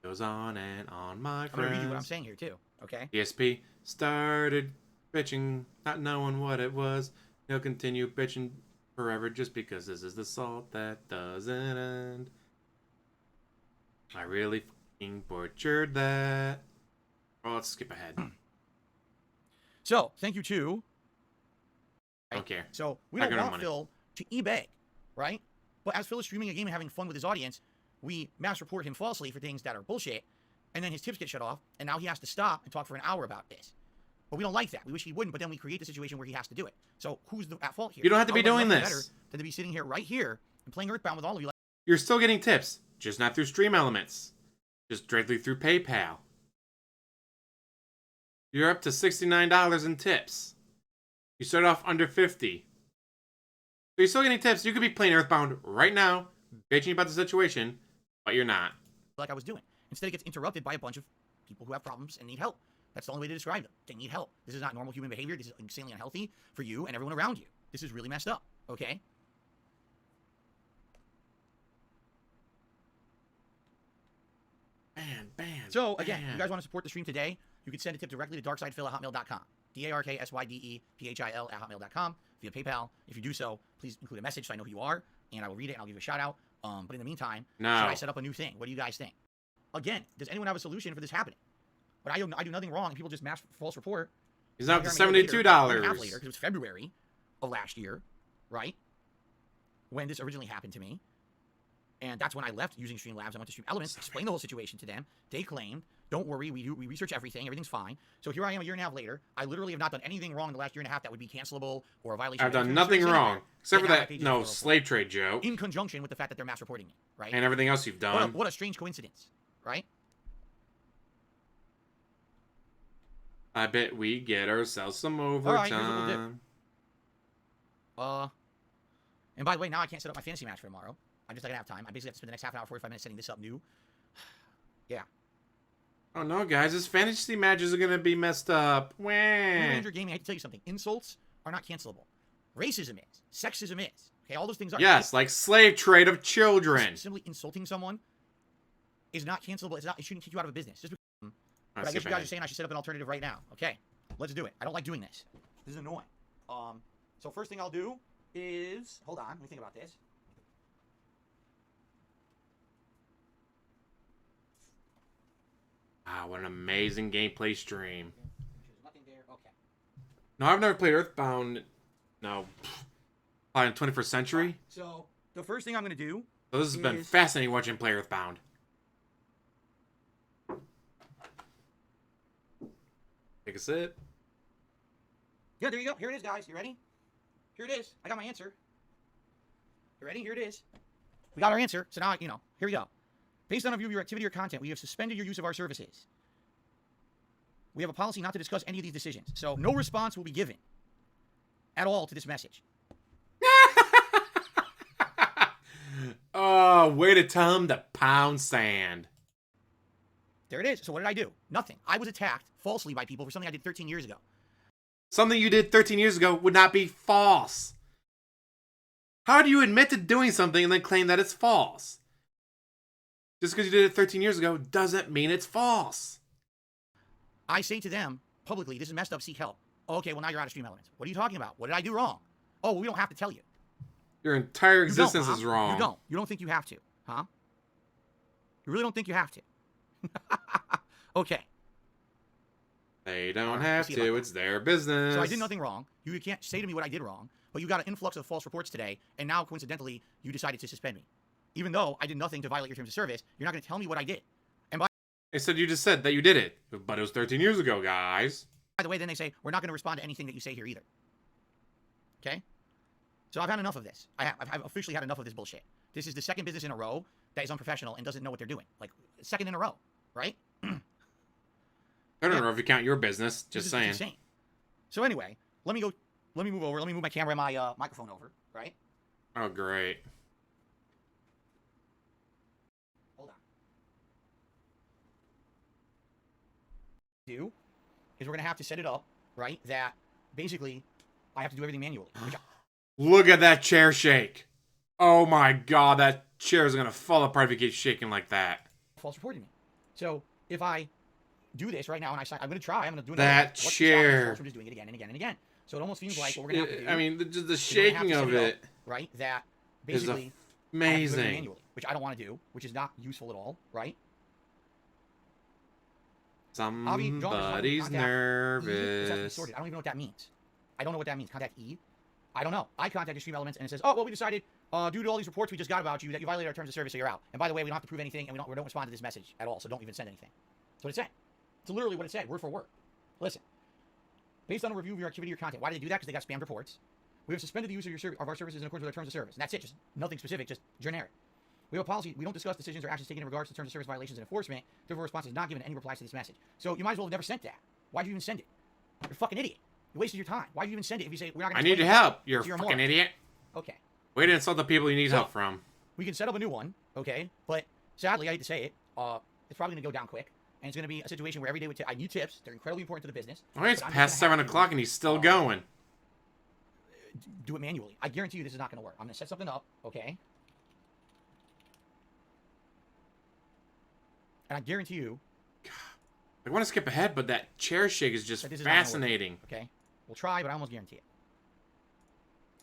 Goes on and on, my friends. I'm going to read you what I'm saying here, too. Okay? DSP started bitching, not knowing what it was. He'll continue bitching forever just because this is the salt that doesn't end. I really fucking butchered that. Well, let's skip ahead. So, thank you to... Don't care. So, we I don't got no want money. Phil to eBay, right? But as Phil is streaming a game and having fun with his audience, we mass report him falsely for things that are bullshit, and then his tips get shut off, and now he has to stop and talk for an hour about this. But we don't like that. We wish he wouldn't, but then we create the situation where he has to do it. So, who's at fault here? You don't have to be Nobody doing knows this. better than to be sitting here right here and playing Earthbound with all of you. You're still getting tips, just not through Stream Elements. Just directly through PayPal. You're up to $69 in tips. You start off under $50. So you're still getting tips. You could be playing Earthbound right now, bitching about the situation, but you're not. Like I was doing. Instead, it gets interrupted by a bunch of people who have problems and need help. That's the only way to describe them. They need help. This is not normal human behavior. This is insanely unhealthy for you and everyone around you. This is really messed up, okay? Ban. So, again, if you guys want to support the stream today, you can send a tip directly to darksydephil@hotmail.com. DARKSYDEPHIL@hotmail.com via PayPal. If you do so, please include a message so I know who you are, and I will read it and I'll give you a shout out. But in the meantime, No. should I set up a new thing? What do you guys think? Again, does anyone have a solution for this happening? But I do nothing wrong, and people just mass false report. He's up to Here I'm a year later, a year and a half $72. later, because it was February of last year, right? When this originally happened to me. And that's when I left using Streamlabs. I went to Stream Elements, explained the whole situation to them. They claimed, don't worry, we research everything, everything's fine. So here I am a year and a half later. I literally have not done anything wrong in the last year and a half that would be cancelable or a violation. I've done nothing wrong. Except for Now my that, page is no, full. slave trade joke. In conjunction with the fact that they're mass reporting me, right? And everything else you've done. What a strange coincidence, right? I bet we get ourselves some right, here's what we'll do. overtime. And by the way, now I can't set up my fantasy match for tomorrow. I'm just not gonna have time. I basically have to spend the next half an hour, 45 minutes setting this up new. Yeah. Oh no, guys, his fantasy matches are gonna be messed up. Wah. Ranger Gaming, I hate to tell you something. Insults are not cancelable. Racism is. Sexism is. Okay, all those things are. Yes, like slave trade of children. Simply insulting someone is not cancelable. It shouldn't kick you out of a business. Just because, but I Let's guess skip you guys ahead. are saying I should set up an alternative right now. Okay, let's do it. I don't like doing this. This is annoying. So first thing I'll do is hold on. Let me think about this. Wow, what an amazing gameplay stream. There's nothing there. Okay. No, I've never played Earthbound. No. Probably in the 21st century. So the first thing I'm gonna do. So this has been is- fascinating watching play Earthbound. Take a sip. Yeah, there you go. Here it is, guys. You ready? Here it is. I got my answer. You ready? Here it is. We got our answer. So now, here we go. Based on a review of your activity or content, we have suspended your use of our services. We have a policy not to discuss any of these decisions. So no response will be given at all to this message. Oh, way to tell him to pound sand. There it is. So what did I do? Nothing. I was attacked falsely by people for something I did 13 years ago. Something you did 13 years ago would not be false. How do you admit to doing something and then claim that it's false? Just because you did it 13 years ago doesn't mean it's false. I say to them publicly, this is messed up, seek help. Okay, well now you're out of Stream Elements. What are you talking about? What did I do wrong? Oh, well, we don't have to tell you. Your entire You don't, existence huh? is wrong. You don't. You don't think you have to, huh? You really don't think you have to. Okay. They don't Alright, have we'll see about to. that. It's their business. So I did nothing wrong. You can't say to me what I did wrong, but you got an influx of false reports today, and now coincidentally, you decided to suspend me. Even though I did nothing to violate your terms of service, you're not going to tell me what I did. And They said you just said that you did it, but it was 13 years ago, guys. by the way, then they say, we're not going to respond to anything that you say here either. Okay? So I've had enough of this. I've officially had enough of this bullshit. This is the second business in a row that is unprofessional and doesn't know what they're doing. Like, second in a row, right? I don't know if you count your business. This Just is saying. insane. So anyway, let me move over. Let me move my camera and my microphone over, right? Oh, great. Hold on. Do is we're gonna have to set it up, right? That basically I have to do everything manually. Look at that chair shake. Oh my god, that chair is gonna fall apart if it gets shaking like that. False reporting me. So if I do this right now and I'm gonna try, I'm gonna do That what's the stop chair. me from just doing it again and again and again. So it almost seems like what we're gonna have to do. I mean, the is we're gonna have shaking to set of it up, right? That is basically I have to do everything amazing. manually, which I don't want to do, which is not useful at all, right? Somebody's contact E, this has to be nervous. sorted. I don't even know what that means. I don't know what that means. Contact E. I don't know. I contacted Stream Elements and it says, oh, well, we decided, due to all these reports we just got about you, that you violated our terms of service, so you're out. And by the way, we don't have to prove anything, and we don't respond to this message at all, so don't even send anything. That's what it said. It's literally what it said, word for word. Listen. Based on a review of your activity or content, why did they do that? Because they got spammed reports. We have suspended the use of our services in accordance with our terms of service. And that's it. Just nothing specific, just generic. We have a policy. We don't discuss decisions or actions taken in regards to terms of service violations and enforcement. Therefore, response is not given any replies to this message. So you might as well have never sent that. Why'd you even send it? You're a fucking idiot. You wasted your time. Why'd you even send it if you say we're not I going to need your help. You're a to your fucking more. idiot. Okay. Way to insult the people you need So- help from. We can set up a new one, okay? But sadly, I hate to say it, it's probably going to go down quick. And it's going to be a situation where every day I need tips. They're incredibly important to the business. Oh, it's but I'm just past gonna 7 have to o'clock and he's still going. do it manually. I guarantee you this is not going to work. I'm going to set something up, okay? And I guarantee you, I want to skip ahead, but that chair shake is just that this is not gonna work, fascinating. okay? We'll try, but I almost guarantee it.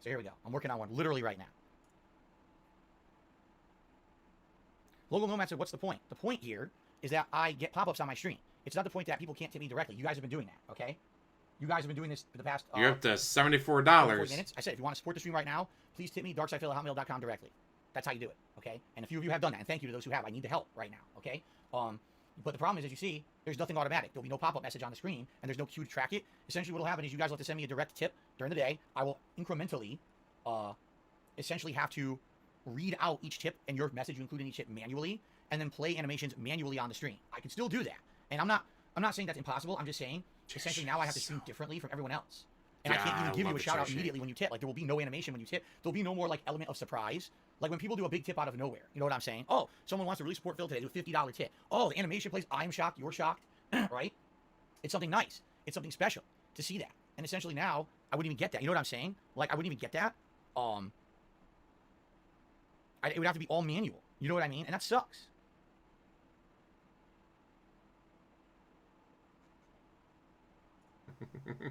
So here we go. I'm working on one literally right now. Local Nomad said, what's the point? The point here is that I get pop-ups on my stream. It's not the point that people can't tip me directly. You guys have been doing that, okay? You guys have been doing this for the past... You're up to $74. 40 minutes. I said, if you want to support the stream right now, please tip me darksidephil@hotmail.com directly. That's how you do it, okay? And a few of you have done that, and thank you to those who have. I need the help right now, okay? But the problem is, as you see, there's nothing automatic. There'll be no pop-up message on the screen, and there's no queue to track it. Essentially, what will happen is you guys will have to send me a direct tip during the day. I will incrementally, essentially have to read out each tip and your message you include in each tip manually, and then play animations manually on the stream. I can still do that, and I'm not saying that's impossible. I'm just saying, essentially, now I have to stream differently from everyone else. And I can't even give you a shout out immediately when you tip. Like, there will be no animation when you tip. There'll be no more, like, element of surprise. Like, when people do a big tip out of nowhere. You know what I'm saying? Oh, someone wants to really support Phil today. Do a $50 tip. Oh, the animation plays. I'm shocked. You're shocked. Right? It's something nice. It's something special to see that. And essentially now, I wouldn't even get that. You know what I'm saying? Like, I wouldn't even get that. It would have to be all manual. You know what I mean? And that sucks.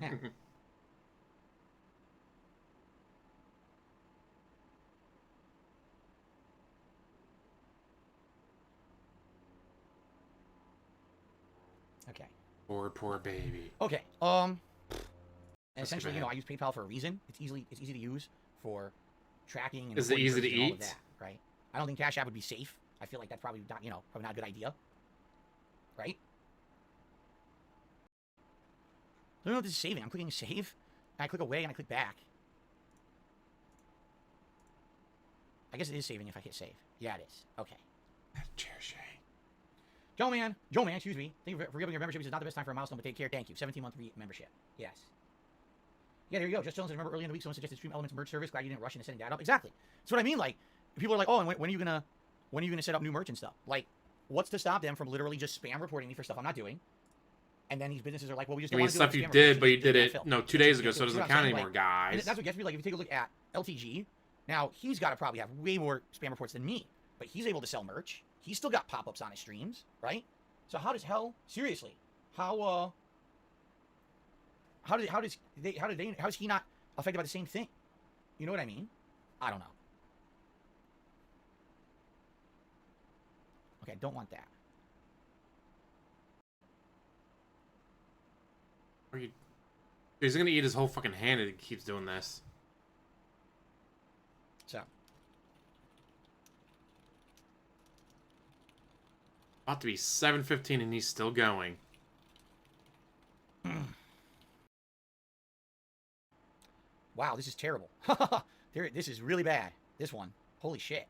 Yeah. Okay. Poor baby. Okay. And essentially, you know, I use PayPal for a reason. It's easy to use for tracking and is it easy to and all of eat? that, right? I don't think Cash App would be safe. I feel like that's probably not, you know, probably not a good idea. Right? I don't know if this is saving. I'm clicking save, and I click away, and I click back. I guess it is saving if I hit save. Yeah, it is. Okay. Chair Shay. Joe man, excuse me. Thank you for giving your membership. It's not the best time for a milestone, but take care. Thank you. 17-month membership. Yes. Yeah, there you go. Just chilling. Remember earlier in the week, someone suggested Stream Elements merch service. Glad you didn't rush into setting that up. Exactly. That's what I mean. Like, people are like, oh, and when are you gonna set up new merch and stuff? Like, what's to stop them from literally just spam reporting me for stuff I'm not doing? And then these businesses are like, well, we just don't want to do stuff you did, but you did it 2 days ago, so it doesn't count anymore, guys. And that's what gets me. Like, if you take a look at LTG, now he's got to probably have way more spam reports than me, but he's able to sell merch. He's still got pop-ups on his streams, right? So how does seriously, how is he not affected by the same thing? You know what I mean? I don't know. Okay, I don't want that. He's gonna eat his whole fucking hand if he keeps doing this. So. About to be 7:15 and he's still going. Wow, this is terrible. This is really bad. This one. Holy shit.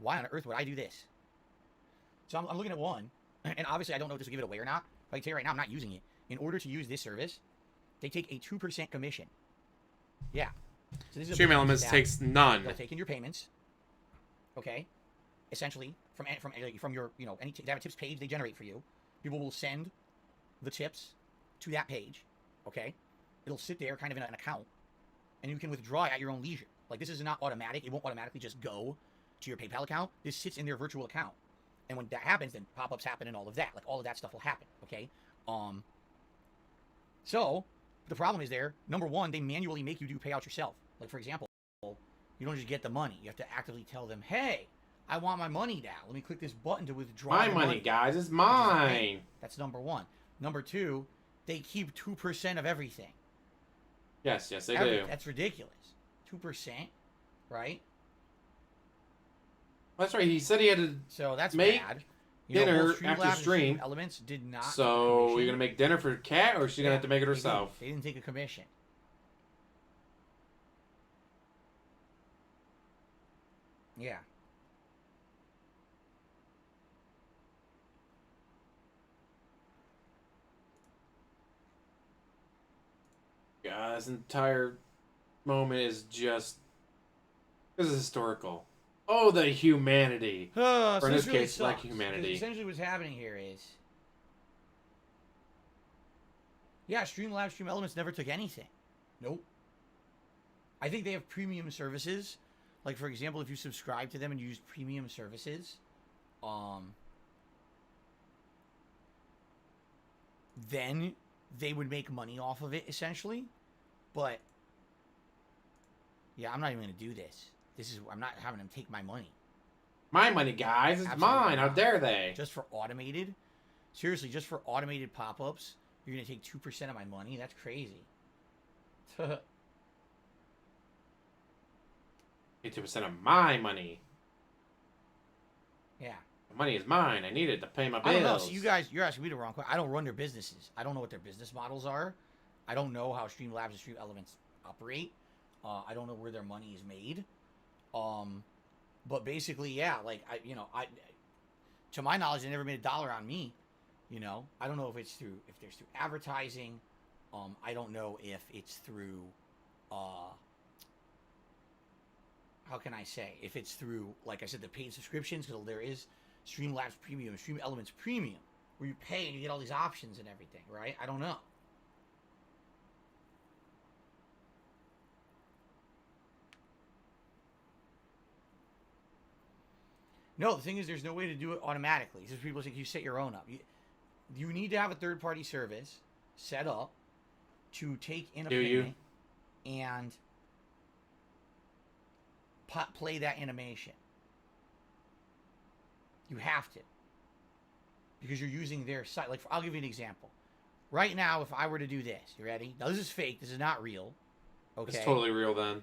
Why on earth would I do this? So I'm looking at one, and obviously I don't know if this will give it away or not, but I can tell you right now, I'm not using it. In order to use this service, they take a 2% commission. Yeah. So this is Stream Elements takes none. They'll take in your payments. Okay. Essentially, from your, you know, they have a tips page they generate for you. People will send the tips to that page. Okay. It'll sit there kind of in an account, and you can withdraw at your own leisure. Like, this is not automatic. It won't automatically just go to your PayPal account. This sits in their virtual account. And when that happens, then pop-ups happen and all of that. Like, all of that stuff will happen. Okay. So, the problem is there, number one, they manually make you do payouts yourself. Like, for example, you don't just get the money. You have to actively tell them, hey, I want my money now. Let me click this button to withdraw my money, guys. It's mine. That's number one. Number two, they keep 2% of everything. Yes, they do. That's ridiculous. 2%, right? That's right. He said he had to so that's make bad. dinner after stream. Elements did not. So you're gonna make dinner for Kat, or is she gonna have to make it herself? They didn't take a commission. Yeah. God, this entire moment is just. This is historical. Oh, the humanity. Or in this case, like humanity. Essentially, what's happening here is. Yeah, Streamlabs, Stream Elements never took anything. Nope. I think they have premium services. Like, for example, if you subscribe to them and use premium services, then they would make money off of it, essentially. But, yeah, I'm not even going to do this. I'm not having them take my money. My money, guys. It's mine. How dare they? Just for automated. Seriously, just for automated pop-ups, you're gonna take 2% of my money? That's crazy. 2% of my money. Yeah. The money is mine. I need it to pay my bills. I don't know. So you guys, you're asking me the wrong question. I don't run their businesses. I don't know what their business models are. I don't know how Streamlabs and Stream Elements operate. I don't know where their money is made. But basically, yeah, like I, to my knowledge, they never made $1 on me. You know, I don't know if there's through advertising. I don't know if it's through, how can I say? If it's through, like I said, the paid subscriptions, because there is Streamlabs Premium, Stream Elements Premium, where you pay and you get all these options and everything, right? I don't know. No, the thing is, there's no way to do it automatically. Just people think you set your own up. You need to have a third-party service set up to take in a payment and play that animation. You have to, because you're using their site. Like, I'll give you an example. Right now, if I were to do this, you ready? Now, this is fake. This is not real. Okay. It's totally real then.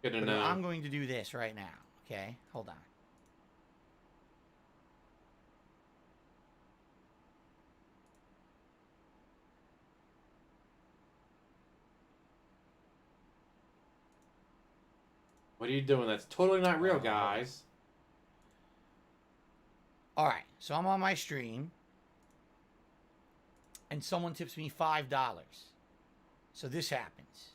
Good to know. I'm going to do this right now. Okay, hold on. What are you doing? That's totally not real, guys. All right, so I'm on my stream, and someone tips me $5. So this happens.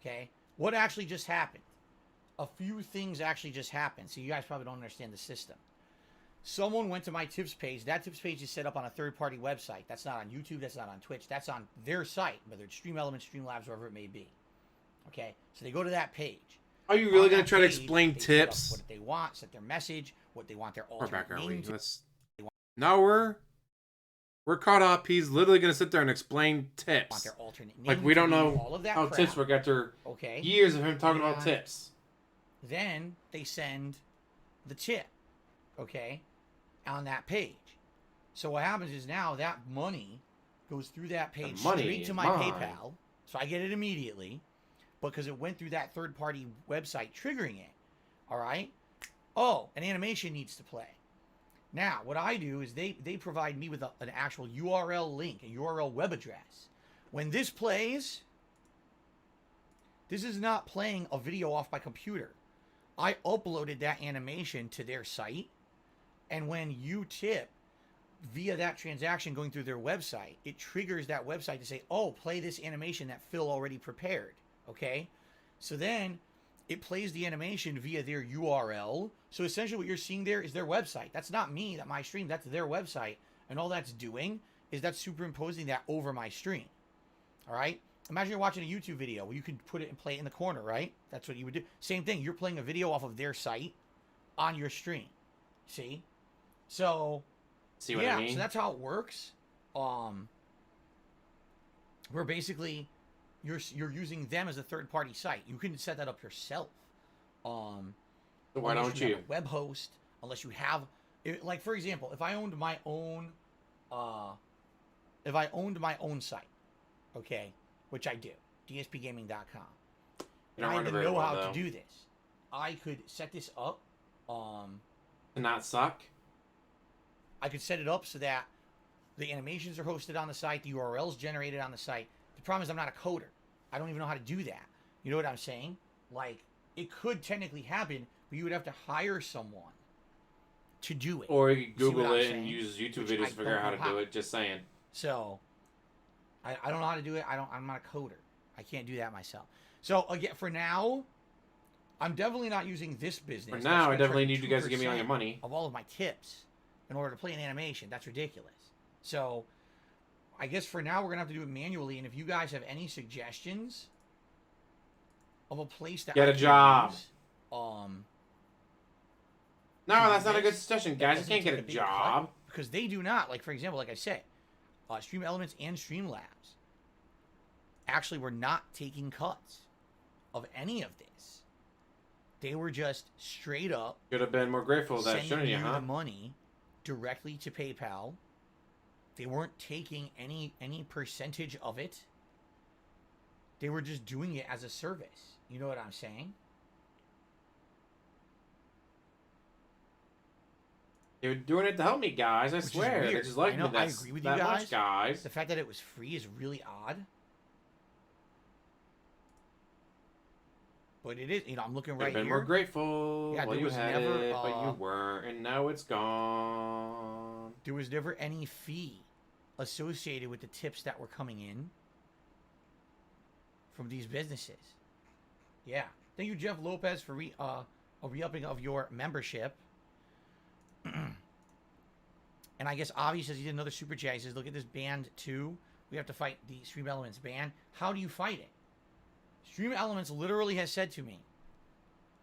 Okay, what actually just happened? A few things actually just happened, so you guys probably don't understand the system. Someone went to my tips page. That tips page is set up on a third-party website. That's not on YouTube. That's not on Twitch. That's on their site, whether it's Stream Elements, Streamlabs, wherever it may be. Okay, so they go to that page. Are you really going to try to explain tips? What they want, set their message, what they want their alternate Or back, are we? name to. No, we're caught up. He's literally going to sit there and explain tips. Want their alternate name Like, we don't know all of that how crap. tips work after years of him talking about tips. Then they send the tip, okay, on that page. So what happens is now that money goes through that page straight to my PayPal. So I get it immediately because it went through that third-party website triggering it. All right? Oh, an animation needs to play. Now, what I do is they provide me with an actual URL link, a URL web address. When this plays, this is not playing a video off my computer. I uploaded that animation to their site, and when you tip via that transaction going through their website, it triggers that website to say, oh, play this animation that Phil already prepared, okay? So then it plays the animation via their URL. So essentially what you're seeing there is their website. That's not me, that's my stream, that's their website. And all that's doing is that's superimposing that over my stream, all right? Imagine you're watching a YouTube video where you could put it and play it in the corner, right? That's what you would do. Same thing, you're playing a video off of their site on your stream, see? So, see what I mean? So that's how it works. Where basically you're using them as a third-party site. You can set that up yourself. So why don't you? Have a web host, unless you have, like for example, if I owned my own site, okay, which I do, dspgaming.com. And I didn't know how to do this. I could set this up. To not suck. I could set it up so that the animations are hosted on the site, the URLs generated on the site. The problem is I'm not a coder. I don't even know how to do that. You know what I'm saying? Like, it could technically happen, but you would have to hire someone to do it. Or you could Google it and use YouTube videos to figure out how to do it. Just saying. So, I don't know how to do it. I'm not a coder. I can't do that myself. So, again, for now, I'm definitely not using this business. For now, I definitely need you guys to give me all your money. Of all of my tips in order to play an animation. That's ridiculous. So, I guess for now, we're going to have to do it manually. And if you guys have any suggestions of a place that get a job. Use, no, that's not a good suggestion, guys. You can't get a job. Because they do not. Like, for example, like I said, Stream Elements and Streamlabs actually were not taking cuts of any of this. They were just straight up Should have been more grateful of that, sending shouldn't you, you huh? the money directly to PayPal. They weren't taking any percentage of it. They were just doing it as a service. You know what I'm saying? They were doing it to help me, guys. I Which is swear. They weird. just like I know, me I that's, agree with you that guys. much, guys. The fact that it was free is really odd. But it is, you know, I'm looking Could right have been here. more grateful. Yeah, Well, there you was had never, it, but you weren't, and now it's gone. There was never any fee associated with the tips that were coming in from these businesses. Yeah. Thank you, Jeff Lopez, for a re-upping of your membership. And I guess Avi says he did another super chat. He says, look at this band too. We have to fight the Stream Elements ban. How do you fight it? Stream Elements literally has said to me,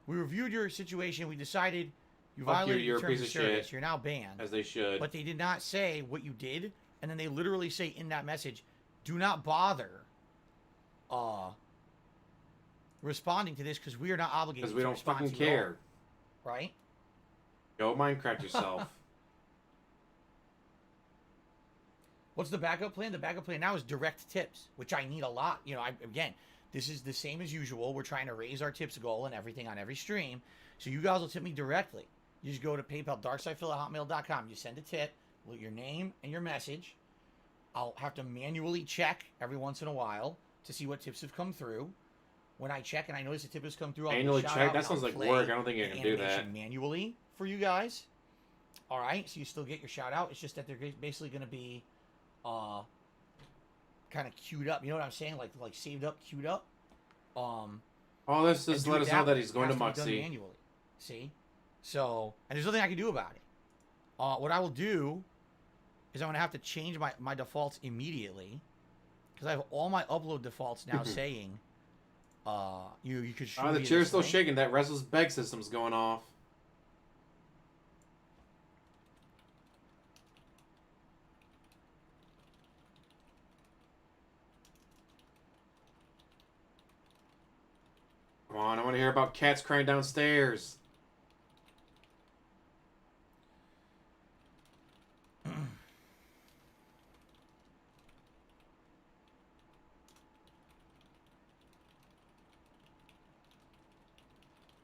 we reviewed your situation. We decided you violated you're the a terms piece of of service. shit. You're now banned. As they should. But they did not say what you did. And then they literally say in that message, do not bother responding to this because we are not obligated Because we to don't respond fucking to you at all." care. Right? Go Minecraft yourself. What's the backup plan? The backup plan now is direct tips, which I need a lot. You know, again, this is the same as usual. We're trying to raise our tips goal and everything on every stream. So you guys will tip me directly. You just go to PayPal, darksidefil@hotmail.com. You send a tip with your name and your message. I'll have to manually check every once in a while to see what tips have come through. When I check and I notice a tip has come through, I'll Manually give a shout check? out That and sounds I'll like play work. I don't think you an can do that. animation manually for you guys. All right, so you still get your shout out. It's just that they're basically going to be kind of queued up. You know what I'm saying? Like saved up, queued up. All this And just do let it us know that way. he's going It to has be done Muxie. manually. See? So, and there's nothing I can do about it. What I will do is I'm going to have to change my defaults immediately because I have all my upload defaults now saying you could show The chair's still shaking. That restless beg system's going off. Come on, I want to hear about cats crying downstairs.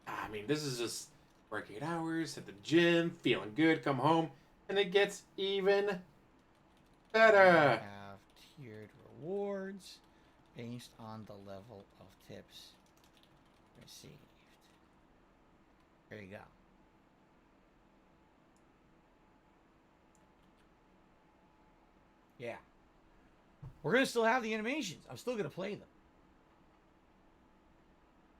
I mean, this is just work 8 hours, at the gym, feeling good, come home, and it gets even better. Have tiered rewards based on the level of tips received. There you go. Yeah. We're going to still have the animations. I'm still going to play them.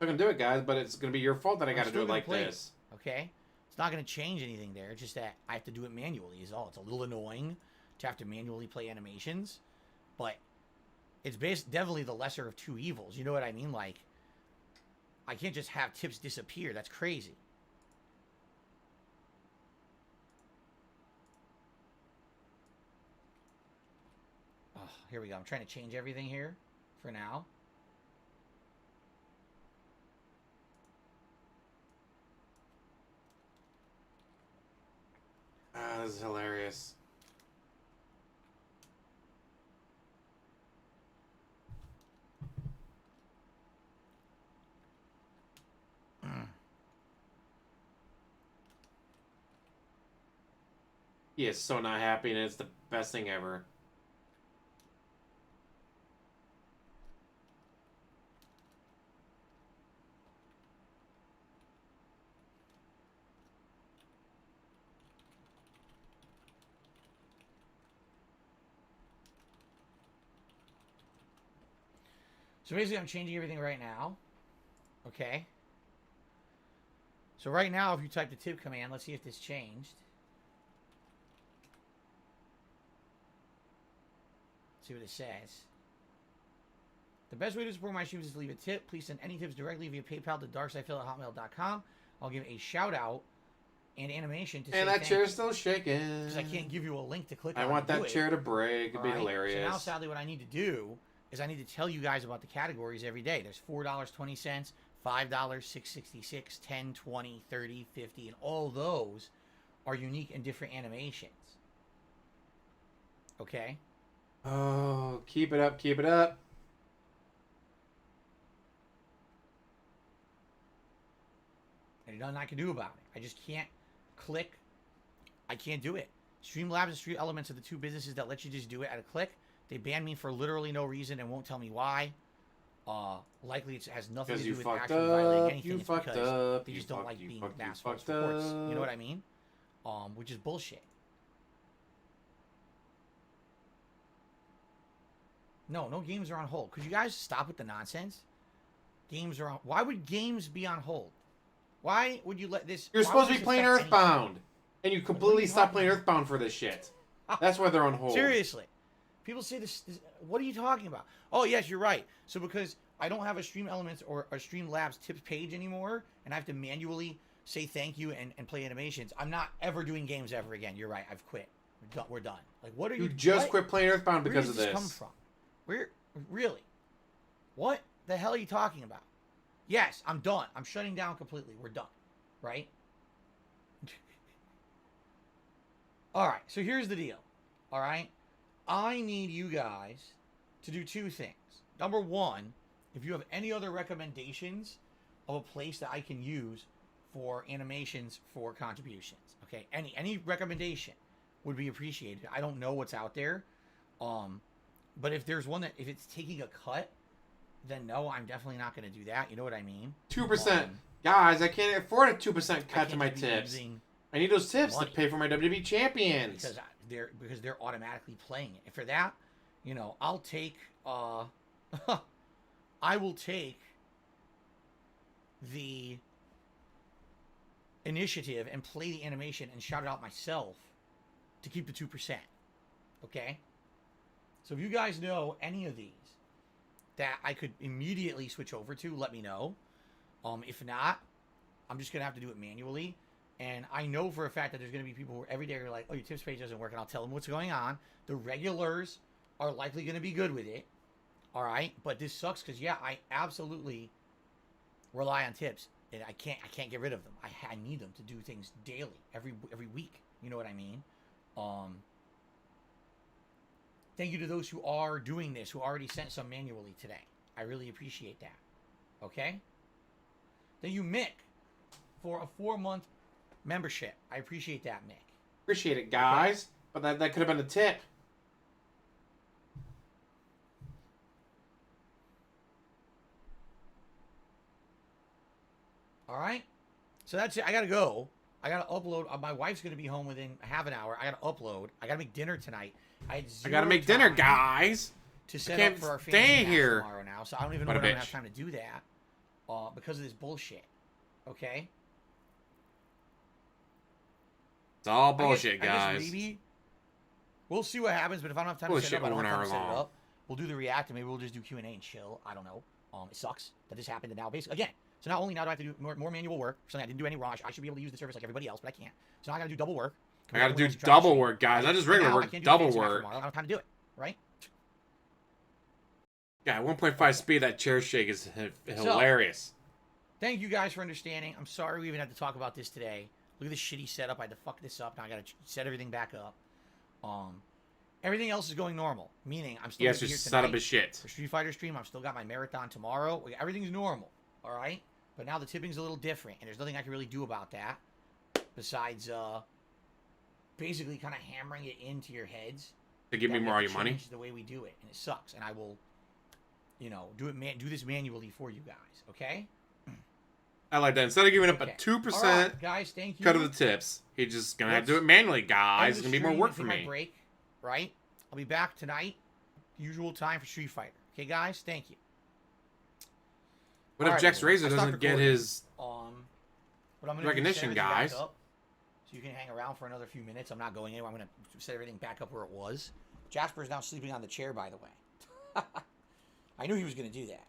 I'm gonna do it, guys, but it's gonna be your fault that I gotta do it like this. Okay? It's not going to change anything there. It's just that I have to do it manually is all. It's a little annoying to have to manually play animations. But it's definitely the lesser of two evils. You know what I mean? Like, I can't just have tips disappear. That's crazy. Oh, here we go. I'm trying to change everything here for now. This is hilarious. He is so not happy, and it's the best thing ever. So basically, I'm changing everything right now. Okay. So right now, if you type the tip command, let's see if this changed. See what it says. The best way to support my streams is to leave a tip. Please send any tips directly via PayPal to darksidefil@hotmail.com. I'll give a shout out and animation to say And that thank chair's you. still shaking. Because I can't give you a link to click on. I want to do that it. chair to break. It'd be Alright? hilarious. So now, sadly, what I need to do is I need to tell you guys about the categories every day. There's $4.20, $5, $6.66, 10, 20, 30, 50, and all those are unique and different animations. Okay? Oh, keep it up, keep it up. And there's nothing I can do about it. I just can't click. I can't do it. Streamlabs and Street Elements are the two businesses that let you just do it at a click. They banned me for literally no reason and won't tell me why. Likely it has nothing to do with actually violating anything. You it's fucked because up. they just You don't like fucked- you being fucked- you asked for fucked reports. up. You know what I mean? Which is bullshit. No games are on hold. Could you guys stop with the nonsense? Games are on. Why would games be on hold? Why would you let this? You're why supposed would to be this playing affect Earthbound, and you completely stopped talking playing about? Earthbound for this shit. That's why they're on hold. Seriously. People say this. What are you talking about? Oh, yes, you're right. So because I don't have a Stream Elements or a Stream Labs tips page anymore, and I have to manually say thank you and play animations, I'm not ever doing games ever again. You're right. I've quit. We're done. Like, what are you... You just what? quit playing Earthbound Where because does of this come from? Where... Really? What the hell are you talking about? Yes, I'm done. I'm shutting down completely. We're done. Right? All right. So here's the deal. All right? I need you guys to do two things. Number one, if you have any other recommendations of a place that I can use for animations for contributions, okay? Any recommendation would be appreciated. I don't know what's out there. But if there's one that, if it's taking a cut, then no, I'm definitely not going to do that. You know what I mean? 2%. Guys, I can't afford a 2% cut to my be tips. using I need those tips money to pay for my WWE champions. because they're automatically playing it. And for that, you know, I'll take I will take the initiative and play the animation and shout it out myself to keep the 2%. Okay? So if you guys know any of these that I could immediately switch over to, let me know. If not, I'm just going to have to do it manually. And I know for a fact that there's going to be people who every day are like, oh, your tips page doesn't work, and I'll tell them what's going on. The regulars are likely going to be good with it. All right? But this sucks because, yeah, I absolutely rely on tips. And I can't get rid of them. I need them to do things daily, every week. You know what I mean? Thank you to those who are doing this, who already sent some manually today. I really appreciate that. Okay? Thank you, Mick, for a 4-month membership. I appreciate that, Mick. Appreciate it, guys. Okay. But that could have been a tip. All right? So that's it. I got to go. I got to upload. My wife's going to be home within half an hour. I got to upload. I got to make dinner tonight. I got to make dinner, guys. To set up for our fantasy match tomorrow now. So I don't even know when I'm going to have time to do that because of this bullshit. Okay? It's all bullshit, guys. I guess maybe we'll see what happens, but if I don't have time to set it up, I don't have time to set it up. We'll do the react, and maybe we'll just do Q&A and chill. I don't know. It sucks that this happened, and now basically, again, so not only now do I have to do more manual work, something I didn't do any wrong. I should be able to use the service like everybody else, but I can't. So now I got to do double work. I got to do double work, guys. Not just regular work, double work. I don't have time to do it, right? Yeah, 1.5 speed, that chair shake is hilarious. Thank you guys for understanding. I'm sorry we even had to talk about this today. Look at this shitty setup. I had to fuck this up. Now I got to set everything back up. Everything else is going normal, meaning I'm still here tonight. Setup is shit. For Street Fighter stream, I've still got my marathon tomorrow. Everything's normal, all right? But now the tipping's a little different, and there's nothing I can really do about that besides basically kind of hammering it into your heads to give me more of your money. The way we do it, and it sucks. And I will, you know, do this manually for you guys. Okay? I like that. Instead of giving up a 2% right, guys, thank you. cut of the tips, he's just gonna have to do it manually, guys. It's gonna be more work for me. Break, right? I'll be back tonight, usual time for Street Fighter. Okay, guys, thank you. What if Jax Razor doesn't get his recognition, guys? So you can hang around for another few minutes. I'm not going anywhere. I'm going to set everything back up where it was. Jasper's now sleeping on the chair, by the way. I knew he was going to do that.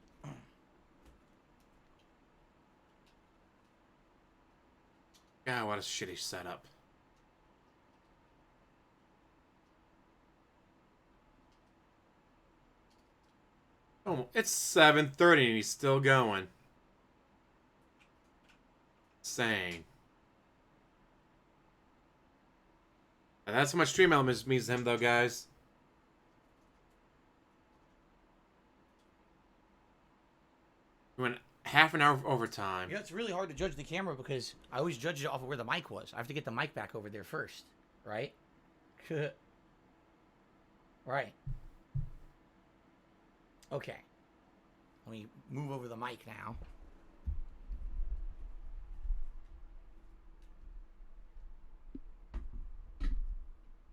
God, what a shitty setup. Oh, it's 7:30 and he's still going. insane. And that's how much Stream Elements means to him, though, guys. We went half an hour of overtime. Yeah, it's really hard to judge the camera because I always judge it off of where the mic was. I have to get the mic back over there first, right? Right. Okay. Let me move over the mic now.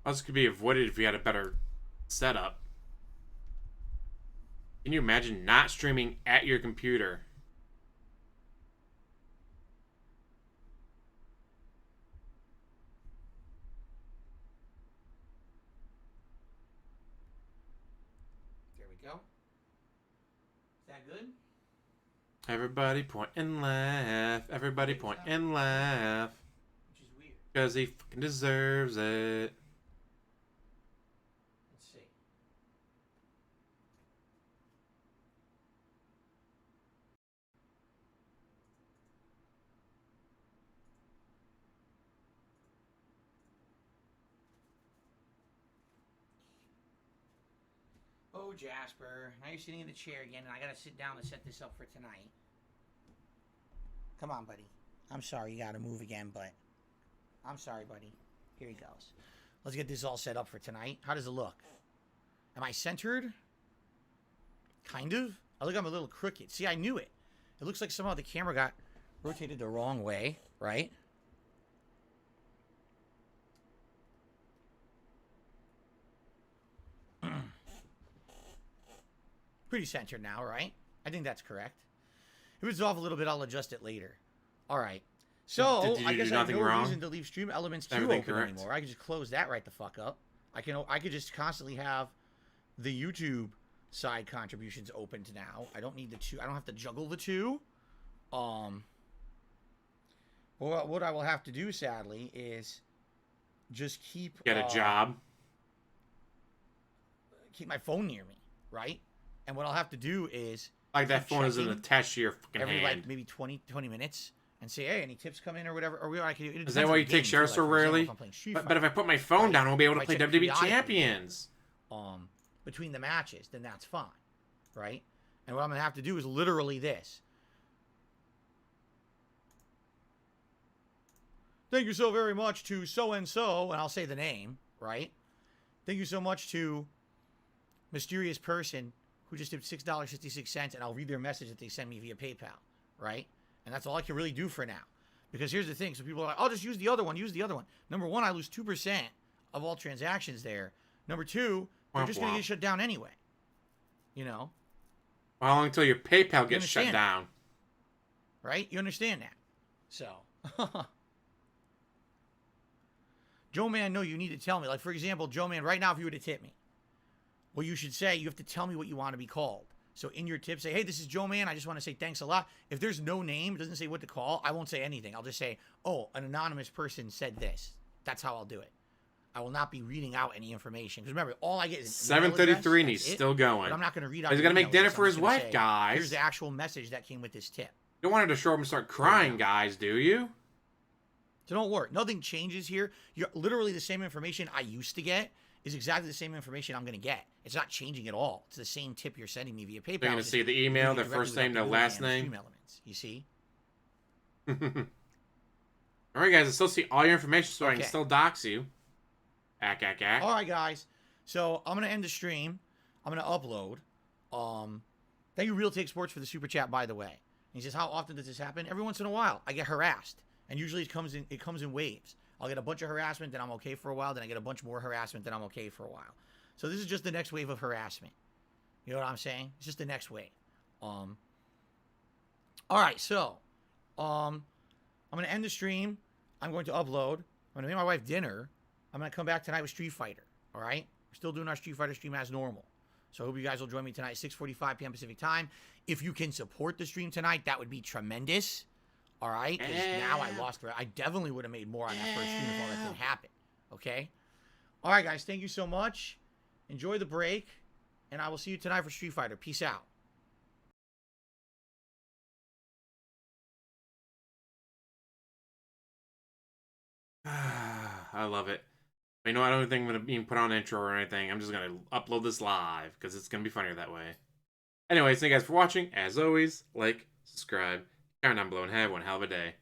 This could be avoided if you had a better setup. Can you imagine not streaming at your computer? There we go. Is that good? Everybody point and laugh. Everybody point and laugh. Which is weird. Because he fucking deserves it. Let's see. Oh, Jasper. Now you're sitting in the chair again, and I gotta sit down and set this up for tonight. Come on, buddy. I'm sorry you gotta move again, but... I'm sorry, buddy. Here he goes. Let's get this all set up for tonight. How does it look? Am I centered? Kind of. I look like I'm a little crooked. See, I knew it. It looks like somehow the camera got rotated the wrong way, right? Pretty centered now, right? I think that's correct. If it's off a little bit, I'll adjust it later. All right. So, Did I you guess do I have nothing no wrong? reason to leave Stream Elements 2 Everything open correct. anymore. I could just close that right the fuck up. I could just constantly have the YouTube side contributions opened now. I don't need the two. I don't have to juggle the two. Well, what I will have to do, sadly, is just keep Get a job. keep my phone near me, right? And what I'll have to do is Like that keep phone isn't checking attached to your fucking every hand. like maybe 20 minutes and say, hey, any tips come in or whatever. Or I can. Is that why you take shares so rarely? But if I put my phone down, I won't be able to If I play check WWE periodically, Champions. Between the matches, then that's fine, right? And what I'm gonna have to do is literally this. Thank you so very much to so and so, and I'll say the name, right? Thank you so much to mysterious person who just did $6.56, and I'll read their message that they send me via PayPal, right? And that's all I can really do for now. Because here's the thing. So people are like, I'll just use the other one, use the other one. Number one, I lose 2% of all transactions there. Number two, they're just going to get shut down anyway. You know? How long until your PayPal gets understand shut down? Right? You understand that. So. Joe Man, no, you need to tell me. Like, for example, Joe Man, right now, if you were to tip me, what you should say, you have to tell me what you want to be called. So in your tip, say, hey, this is Joe Man. I just want to say thanks a lot. If there's no name, it doesn't say what to call, I won't say anything. I'll just say, oh, an anonymous person said this. That's how I'll do it. I will not be reading out any information. Because remember, all I get is 7:33 and he's it, still going. but I'm not going to read out He's the going to make email dinner address. for I'm his just gonna wife, say, guys. Here's the actual message that came with this tip. You don't want her to show up and start crying, guys, do you? So don't worry. Nothing changes here. You're literally the same information I used to get is exactly the same information I'm going to get. It's not changing at all. It's the same tip you're sending me via PayPal. They're going to see the email, their first name, their last name. Stream Elements, you see? All right, guys. I still see all your information, so I can Okay. still dox you. Ack. All right, guys. So I'm going to end the stream. I'm going to upload. Thank you, Real Take Sports, for the super chat, by the way. And he says, how often does this happen? Every once in a while. I get harassed. And usually it comes in waves. I'll get a bunch of harassment, then I'm okay for a while. Then I get a bunch more harassment, then I'm okay for a while. So this is just the next wave of harassment. You know what I'm saying? It's just the next wave. All right, so I'm going to end the stream. I'm going to upload. I'm going to make my wife dinner. I'm going to come back tonight with Street Fighter. All right? We're still doing our Street Fighter stream as normal. So I hope you guys will join me tonight, 6:45 p.m. Pacific time. If you can support the stream tonight, that would be tremendous. All right? Because now I lost. I definitely would have made more on that first stream if all that didn't happen. Okay? All right, guys. Thank you so much. Enjoy the break. And I will see you tonight for Street Fighter. Peace out. I love it. But you know, I don't think I'm going to even put on an intro or anything. I'm just going to upload this live because it's going to be funnier that way. Anyways, thank you guys for watching. As always, like, subscribe, comment down below, and have one hell of a day.